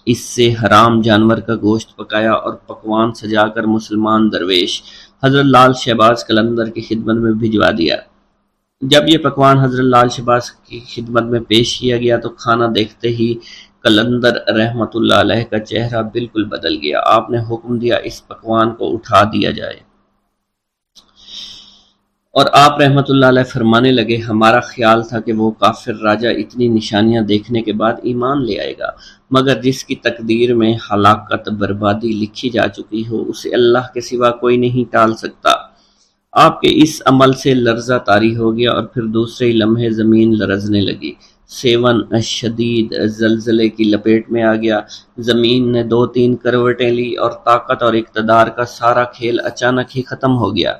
اس سے حرام جانور کا گوشت پکایا اور پکوان سجا کر مسلمان درویش حضرت لال شہباز قلندر کی خدمت میں بھجوا دیا۔ جب یہ پکوان حضرت لال شہباز کی خدمت میں پیش کیا گیا تو کھانا دیکھتے ہی قلندر رحمت اللہ علیہ کا چہرہ بالکل بدل گیا۔ آپ نے حکم دیا اس پکوان کو اٹھا دیا جائے، اور آپ رحمت اللہ علیہ فرمانے لگے، ہمارا خیال تھا کہ وہ کافر راجہ اتنی نشانیاں دیکھنے کے بعد ایمان لے آئے گا، مگر جس کی تقدیر میں ہلاکت بربادی لکھی جا چکی ہو اسے اللہ کے سوا کوئی نہیں ٹال سکتا۔ آپ کے اس عمل سے لرزہ طاری ہو گیا اور پھر دوسرے ہی لمحے زمین لرزنے لگی۔ سیون شدید زلزلے کی لپیٹ میں آ گیا۔ زمین نے 2-3 کروٹیں لی اور طاقت اور اقتدار کا سارا کھیل اچانک ہی ختم ہو گیا۔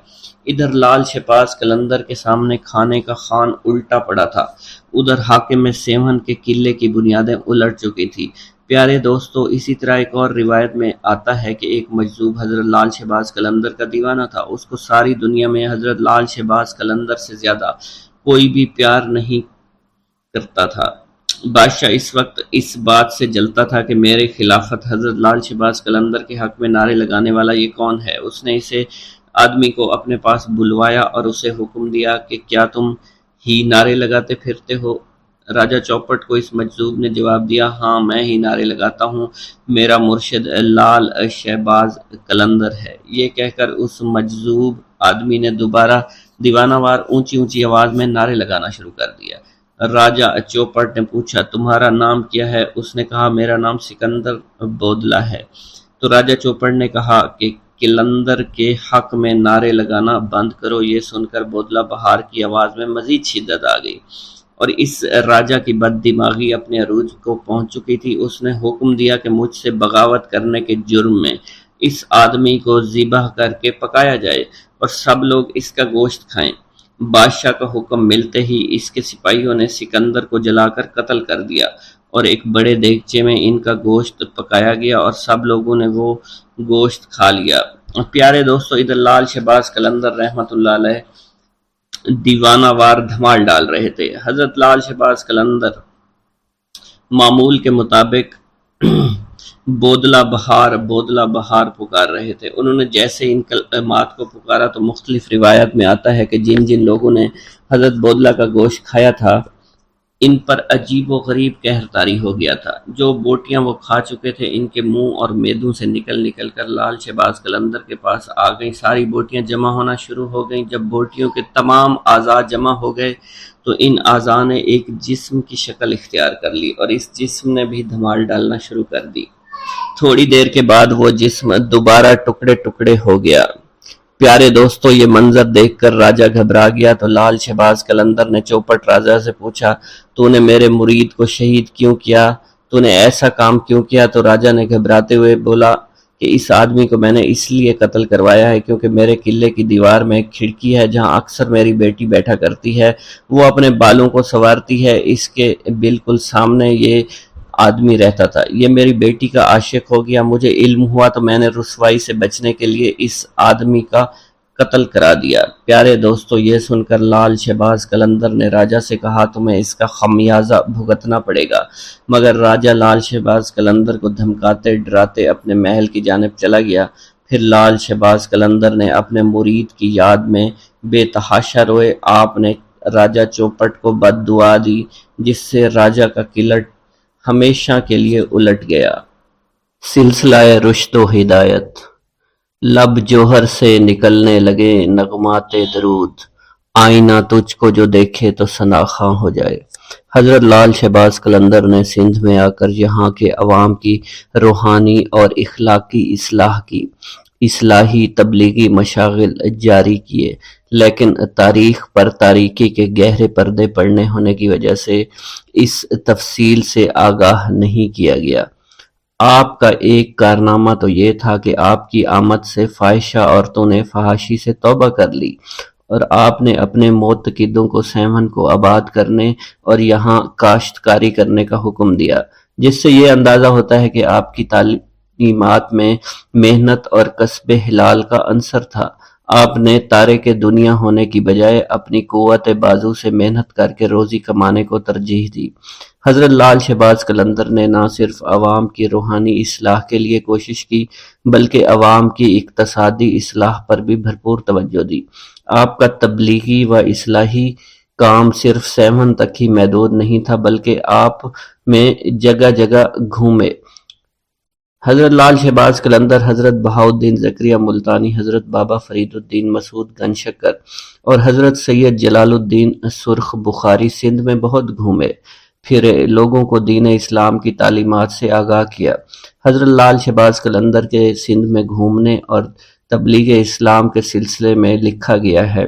ادھر لال شہباز قلندر کے سامنے کھانے کا خوان الٹا پڑا تھا، ادھر حاکم سیون کے قلعے کی بنیادیں الٹ چکی تھی۔ پیارے دوستو، اسی طرح ایک اور روایت میں آتا ہے کہ ایک مجذوب حضرت لال شہباز قلندر کا دیوانہ تھا۔ اس کو ساری دنیا میں حضرت لال شہباز قلندر سے زیادہ کوئی بھی پیار نہیں کرتا تھا۔ بادشاہ اس وقت اس بات سے جلتا تھا کہ میرے خلافت حضرت لال شہباز قلندر کے حق میں نعرے لگانے والا یہ کون ہے؟ اس نے اسے آدمی کو اپنے پاس بلوایا اور اسے حکم دیا کہ کیا تم ہی نعرے لگاتے پھرتے ہو؟ راجہ چوپٹ کو اس مجذوب نے جواب دیا، ہاں میں ہی نعرے لگاتا ہوں، میرا مرشد لال شہباز قلندر ہے۔ یہ کہہ کر اس مجذوب آدمی نے دوبارہ دیوانہ وار اونچی اونچی آواز میں نعرے لگانا شروع کر دیا۔ راجہ چوپٹ نے پوچھا، تمہارا نام کیا ہے؟ اس نے کہا، میرا نام سکندر بودلہ ہے۔ تو راجہ چوپٹ نے کہا کہ قلندر کے حق میں نعرے لگانا بند کرو۔ یہ سن کر بودلہ بہار کی آواز میں مزید شدت آ گئی اور اس راجہ کی بد دماغی اپنے عروج کو پہنچ چکی تھی۔ اس نے حکم دیا کہ مجھ سے بغاوت کرنے کے جرم میں اس آدمی کو ذبح کر کے پکایا جائے اور سب لوگ اس کا گوشت کھائیں۔ بادشاہ کا حکم ملتے ہی اس کے سپاہیوں نے سکندر کو جلا کر قتل کر دیا اور ایک بڑے دیگچے میں ان کا گوشت پکایا گیا اور سب لوگوں نے وہ گوشت کھا لیا۔ پیارے دوستو، ادھر لال شہباز قلندر رحمت اللہ علیہ دیوانہ وار دھمال ڈال رہے تھے۔ حضرت لال شہباز قلندر معمول کے مطابق بودلہ بہار پکار رہے تھے۔ انہوں نے جیسے ان کلمات کو پکارا تو مختلف روایات میں آتا ہے کہ جن جن لوگوں نے حضرت بودلہ کا گوشت کھایا تھا ان پر عجیب و غریب قہر طاری ہو گیا تھا۔ جو بوٹیاں وہ کھا چکے تھے ان کے منہ اور میدوں سے نکل کر لال شہباز قلندر کے پاس آ گئیں۔ ساری بوٹیاں جمع ہونا شروع ہو گئیں۔ جب بوٹیوں کے تمام اعضاء جمع ہو گئے تو ان اعضاء نے ایک جسم کی شکل اختیار کر لی اور اس جسم نے بھی دھمال ڈالنا شروع کر دی۔ تھوڑی دیر کے بعد وہ جسم دوبارہ ٹکڑے ٹکڑے ہو گیا۔ پیارے دوستو، یہ منظر دیکھ کر راجہ گھبرا گیا تو لال شہباز قلندر نے چوپٹ راجہ سے پوچھا، تو نے میرے مرید کو شہید کیوں کیا؟ تو نے ایسا کام کیوں کیا؟ تو راجہ نے گھبراتے ہوئے بولا کہ اس آدمی کو میں نے اس لیے قتل کروایا ہے کیونکہ میرے قلعے کی دیوار میں ایک کھڑکی ہے جہاں اکثر میری بیٹی بیٹھا کرتی ہے، وہ اپنے بالوں کو سنوارتی ہے، اس کے بالکل سامنے یہ آدمی رہتا تھا۔ یہ میری بیٹی کا عاشق ہو گیا، مجھے علم ہوا تو میں نے رسوائی سے بچنے کے لیے اس آدمی کا قتل کرا دیا۔ پیارے دوستو، یہ سن کر لال شہباز قلندر نے راجہ سے کہا، تمہیں اس کا خمیازہ بھگتنا پڑے گا۔ مگر راجہ لال شہباز قلندر کو دھمکاتے ڈراتے اپنے محل کی جانب چلا گیا۔ پھر لال شہباز قلندر نے اپنے مرید کی یاد میں بے تحاشا روئے۔ آپ نے راجہ چوپٹ کو بد دعا دی جس سے راجہ کا قلعہ ہمیشہ کے لیے الٹ گیا۔ سلسلہ رشد و ہدایت۔ لب جوہر سے نکلنے لگے نغمات درود، آئینہ تجھ کو جو دیکھے تو سناخواں ہو جائے۔ حضرت لال شہباز قلندر نے سندھ میں آ کر یہاں کے عوام کی روحانی اور اخلاقی اصلاح کی اصلاحی تبلیغی مشاغل جاری کیے، لیکن تاریخ پر تاریکی کے گہرے پردے پڑنے ہونے کی وجہ سے اس تفصیل سے آگاہ نہیں کیا گیا۔ آپ کا ایک کارنامہ تو یہ تھا کہ آپ کی آمد سے فاحشہ عورتوں نے فحاشی سے توبہ کر لی اور آپ نے اپنے معتقدوں کو سیون کو آباد کرنے اور یہاں کاشتکاری کرنے کا حکم دیا، جس سے یہ اندازہ ہوتا ہے کہ آپ کی تعلیمات میں محنت اور کسب حلال کا عنصر تھا۔ آپ نے تارک دنیا ہونے کی بجائے اپنی قوت بازو سے محنت کر کے روزی کمانے کو ترجیح دی۔ حضرت لال شہباز قلندر نے نہ صرف عوام کی روحانی اصلاح کے لیے کوشش کی بلکہ عوام کی اقتصادی اصلاح پر بھی بھرپور توجہ دی۔ آپ کا تبلیغی و اصلاحی کام صرف سیون تک ہی محدود نہیں تھا بلکہ آپ میں جگہ جگہ گھومے۔ حضرت لال شہباز قلندر حضرت بہاؤالدین زکریا ملتانی، حضرت بابا فرید الدین مسعود گن شکر اور حضرت سید جلال الدین سرخ بخاری سندھ میں بہت گھومے پھرے، لوگوں کو دین اسلام کی تعلیمات سے آگاہ کیا۔ حضرت لال شہباز قلندر کے سندھ میں گھومنے اور تبلیغ اسلام کے سلسلے میں لکھا گیا ہے،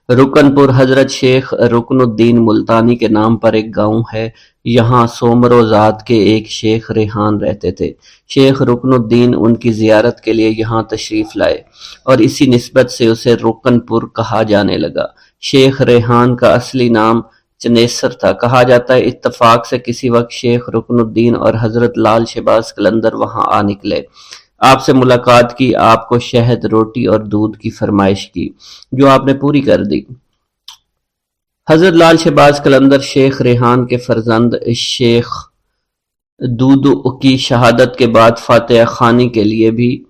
رکن پور حضرت شیخ رکن الدین ملتانی کے نام پر ایک گاؤں ہے۔ یہاں سومرو ذات کے ایک شیخ ریحان رہتے تھے۔ شیخ رکن الدین ان کی زیارت کے لیے یہاں تشریف لائے اور اسی نسبت سے اسے رکن پور کہا جانے لگا۔ شیخ ریحان کا اصلی نام چنیسر تھا۔ کہا جاتا ہے اتفاق سے کسی وقت شیخ رکن الدین اور حضرت لال شہباز قلندر وہاں آ نکلے۔ آپ سے ملاقات کی، آپ کو شہد، روٹی اور دودھ کی فرمائش کی، جو آپ نے پوری کر دی۔ حضرت لال شہباز قلندر شیخ ریحان کے فرزند شیخ دودو کی شہادت کے بعد فاتحہ خوانی کے لیے بھی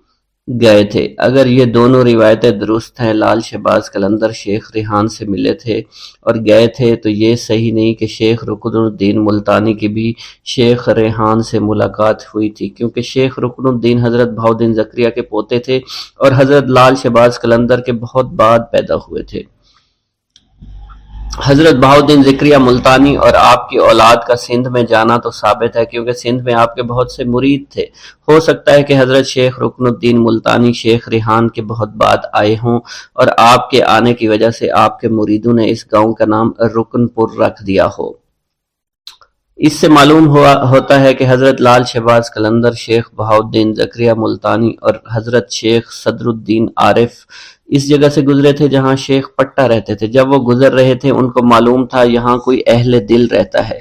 گئے تھے۔ اگر یہ دونوں روایتیں درست ہیں، لال شہباز قلندر شیخ ریحان سے ملے تھے اور گئے تھے، تو یہ صحیح نہیں کہ شیخ رکن الدین ملتانی کی بھی شیخ ریحان سے ملاقات ہوئی تھی، کیونکہ شیخ رکن الدین حضرت بہاؤالدین زکریا کے پوتے تھے اور حضرت لال شہباز قلندر کے بہت بعد پیدا ہوئے تھے۔ حضرت بہاؤالدین زکریا ملتانی اور آپ کی اولاد کا سندھ میں جانا تو ثابت ہے، کیونکہ سندھ میں آپ کے بہت سے مرید تھے۔ ہو سکتا ہے کہ حضرت شیخ رکن الدین ملتانی شیخ ریحان کے بہت بعد آئے ہوں اور آپ کے آنے کی وجہ سے آپ کے مریدوں نے اس گاؤں کا نام رکن پور رکھ دیا ہو۔ اس سے معلوم ہوتا ہے کہ حضرت لال شہباز قلندر شیخ بہاؤالدین زکریا ملتانی اور حضرت شیخ صدر الدین عارف اس جگہ سے گزرے تھے جہاں شیخ پٹا رہتے تھے۔ جب وہ گزر رہے تھے ان کو معلوم تھا یہاں کوئی اہل دل رہتا ہے۔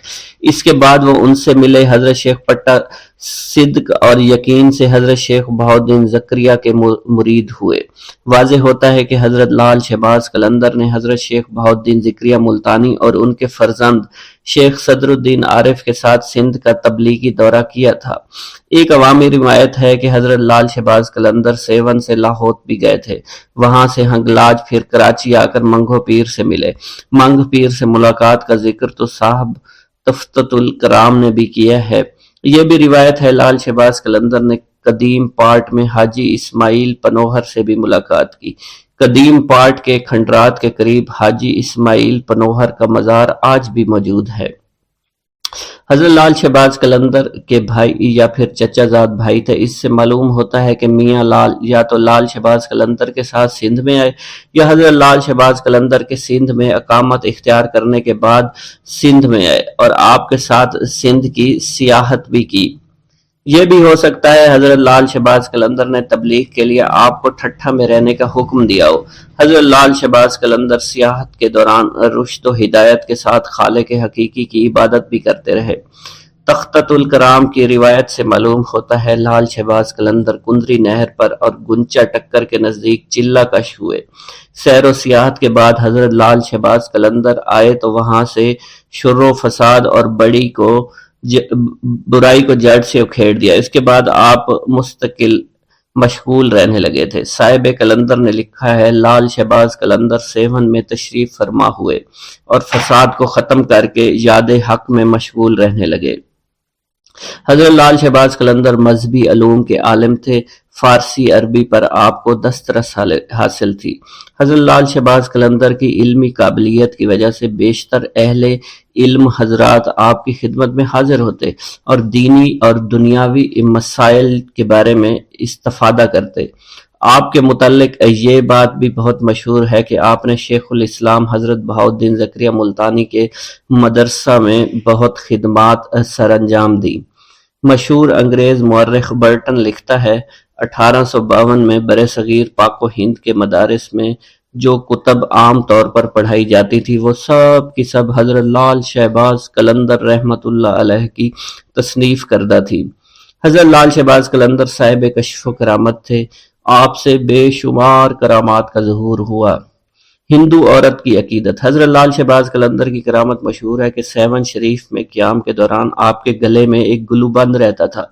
اس کے بعد وہ ان سے ملے۔ حضرت شیخ پٹا صدق اور یقین سے حضرت شیخ بہاؤالدین زکریا کے مرید ہوئے۔ واضح ہوتا ہے کہ حضرت لال شہباز قلندر نے حضرت شیخ بہاؤالدین زکریا ملتانی اور ان کے فرزند شیخ صدر الدین عارف کے ساتھ سندھ کا تبلیغی دورہ کیا تھا۔ ایک عوامی روایت ہے کہ حضرت لال شہباز قلندر سیون سے لاہور بھی گئے تھے، وہاں سے ہنگلاج، پھر کراچی آ کر منگو پیر سے ملے۔ منگ پیر سے ملاقات کا ذکر تو صاحب تفتۃ الکرام نے بھی کیا ہے۔ یہ بھی روایت ہے لال شہباز قلندر نے قدیم پاٹ میں حاجی اسماعیل پنوہر سے بھی ملاقات کی۔ قدیم پاٹ کے کھنڈرات کے قریب حاجی اسماعیل پنوہر کا مزار آج بھی موجود ہے۔ حضرت لال شہباز قلندر کے بھائی یا پھر چچا زاد بھائی تھے۔ اس سے معلوم ہوتا ہے کہ میاں لال یا تو لال شہباز قلندر کے ساتھ سندھ میں آئے یا حضرت لال شہباز قلندر کے سندھ میں اقامت اختیار کرنے کے بعد سندھ میں آئے اور آپ کے ساتھ سندھ کی سیاحت بھی کی۔ یہ بھی ہو سکتا ہے حضرت لال شہباز قلندر نے تبلیغ کے لیے آپ کو ٹھٹھا میں رہنے کا حکم دیا ہو۔ حضرت لال شہباز قلندر سیاحت کے دوران رشد و ہدایت کے ساتھ خالق حقیقی کی عبادت بھی کرتے رہے۔ تفتۃ الکرام کی روایت سے معلوم ہوتا ہے لال شہباز قلندر کندری نہر پر اور گنچا ٹکر کے نزدیک چلہ کش ہوئے۔ سیر و سیاحت کے بعد حضرت لال شہباز قلندر آئے تو وہاں سے شر و فساد اور برائی کو جڑ سے اکھیڑ دیا۔ اس کے بعد آپ مستقل مشغول رہنے لگے تھے۔ صاحب قلندر نے لکھا ہے لال شہباز قلندر سیون میں تشریف فرما ہوئے اور فساد کو ختم کر کے یاد حق میں مشغول رہنے لگے۔ حضرت لال شہباز قلندر مذہبی علوم کے عالم تھے۔ فارسی عربی پر آپ کو دسترس حاصل تھی۔ حضرت لال شہباز قلندر کی علمی قابلیت کی وجہ سے بیشتر اہل علم حضرات آپ کی خدمت میں حاضر ہوتے اور دینی اور دنیاوی مسائل کے بارے میں استفادہ کرتے۔ آپ کے متعلق یہ بات بھی بہت مشہور ہے کہ آپ نے شیخ الاسلام حضرت بہاؤالدین زکریا ملتانی کے مدرسہ میں بہت خدمات سر انجام دی۔ مشہور انگریز مورخ برٹن لکھتا ہے 1852 میں برصغیر پاک و ہند کے مدارس میں جو کتب عام طور پر پڑھائی جاتی تھی وہ سب کی سب حضرت لال شہباز قلندر رحمت اللہ علیہ کی تصنیف کردہ تھی۔ حضرت لال شہباز قلندر صاحب کشف و کرامت تھے۔ آپ سے بے شمار کرامات کا ظہور ہوا۔ ہندو عورت کی عقیدت۔ حضرت لال شہباز قلندر کی کرامت مشہور ہے کہ سیون شریف میں قیام کے دوران آپ کے گلے میں ایک گلوبند رہتا تھا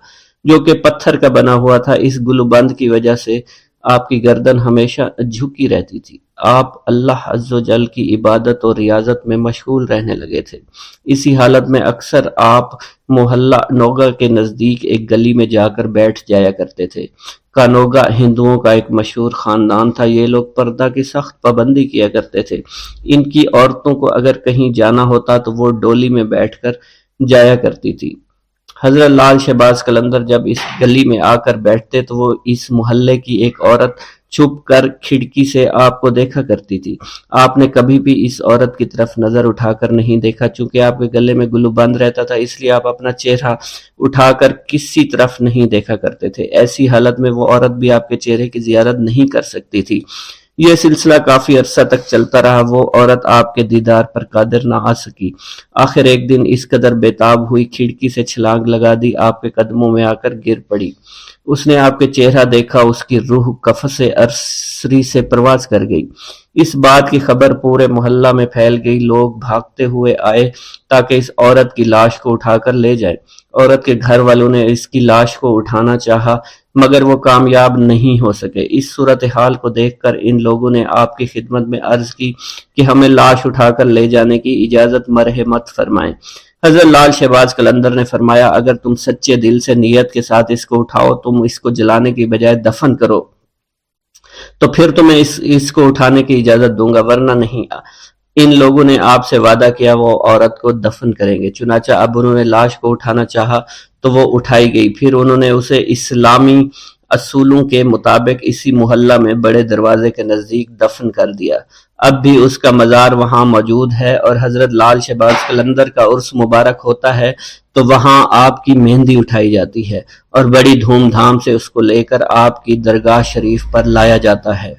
جو کہ پتھر کا بنا ہوا تھا۔ اس گلوبند کی وجہ سے آپ کی گردن ہمیشہ جھکی رہتی تھی۔ آپ اللہ عز و جل کی عبادت اور ریاضت میں مشغول رہنے لگے تھے۔ اسی حالت میں اکثر آپ محلہ نوگا کے نزدیک ایک گلی میں جا کر بیٹھ جایا کرتے تھے۔ کانوگا ہندوؤں کا ایک مشہور خاندان تھا۔ یہ لوگ پردہ کی سخت پابندی کیا کرتے تھے۔ ان کی عورتوں کو اگر کہیں جانا ہوتا تو وہ ڈولی میں بیٹھ کر جایا کرتی تھی۔ حضرت لال شہباز قلندر جب اس گلی میں آ کر بیٹھتے تو وہ اس محلے کی ایک عورت چھپ کر کھڑکی سے آپ کو دیکھا کرتی تھی۔ آپ نے کبھی بھی اس عورت کی طرف نظر اٹھا کر نہیں دیکھا، چونکہ آپ کے گلے میں گلو بند رہتا تھا، اس لیے آپ اپنا چہرہ اٹھا کر کسی طرف نہیں دیکھا کرتے تھے۔ ایسی حالت میں وہ عورت بھی آپ کے چہرے کی زیارت نہیں کر سکتی تھی۔ یہ سلسلہ کافی عرصہ تک چلتا رہا۔ وہ عورت آپ کے دیدار پر قادر نہ آ سکی۔ آخر ایک دن اس قدر بےتاب ہوئی، کھڑکی سے چھلانگ لگا دی، آپ کے قدموں میں آ کر گر پڑی۔ اس نے آپ کے چہرہ دیکھا، اس کی روح قفس ارسری سے پرواز کر گئی۔ اس بات کی خبر پورے محلہ میں پھیل گئی۔ لوگ بھاگتے ہوئے آئے تاکہ اس عورت کی لاش کو اٹھا کر لے جائے۔ عورت کے گھر والوں نے اس کی لاش کو اٹھانا چاہا مگر وہ کامیاب نہیں ہو سکے۔ اس صورتحال کو دیکھ کر ان لوگوں نے آپ کی خدمت میں عرض کی کہ ہمیں لاش اٹھا کر لے جانے کی اجازت مرحمت فرمائیں۔ حضرت لال شہباز قلندر نے فرمایا، اگر تم سچے دل سے نیت کے ساتھ اس کو اٹھاؤ، تم اس کو جلانے کی بجائے دفن کرو تو پھر تمہیں اس کو اٹھانے کی اجازت دوں گا، ورنہ نہیں۔ ان لوگوں نے آپ سے وعدہ کیا وہ عورت کو دفن کریں گے۔ چنانچہ اب انہوں نے لاش کو اٹھانا چاہا تو وہ اٹھائی گئی۔ پھر انہوں نے اسے اسلامی اصولوں کے مطابق اسی محلہ میں بڑے دروازے کے نزدیک دفن کر دیا۔ اب بھی اس کا مزار وہاں موجود ہے، اور حضرت لال شہباز قلندر کا عرس مبارک ہوتا ہے تو وہاں آپ کی مہندی اٹھائی جاتی ہے اور بڑی دھوم دھام سے اس کو لے کر آپ کی درگاہ شریف پر لایا جاتا ہے۔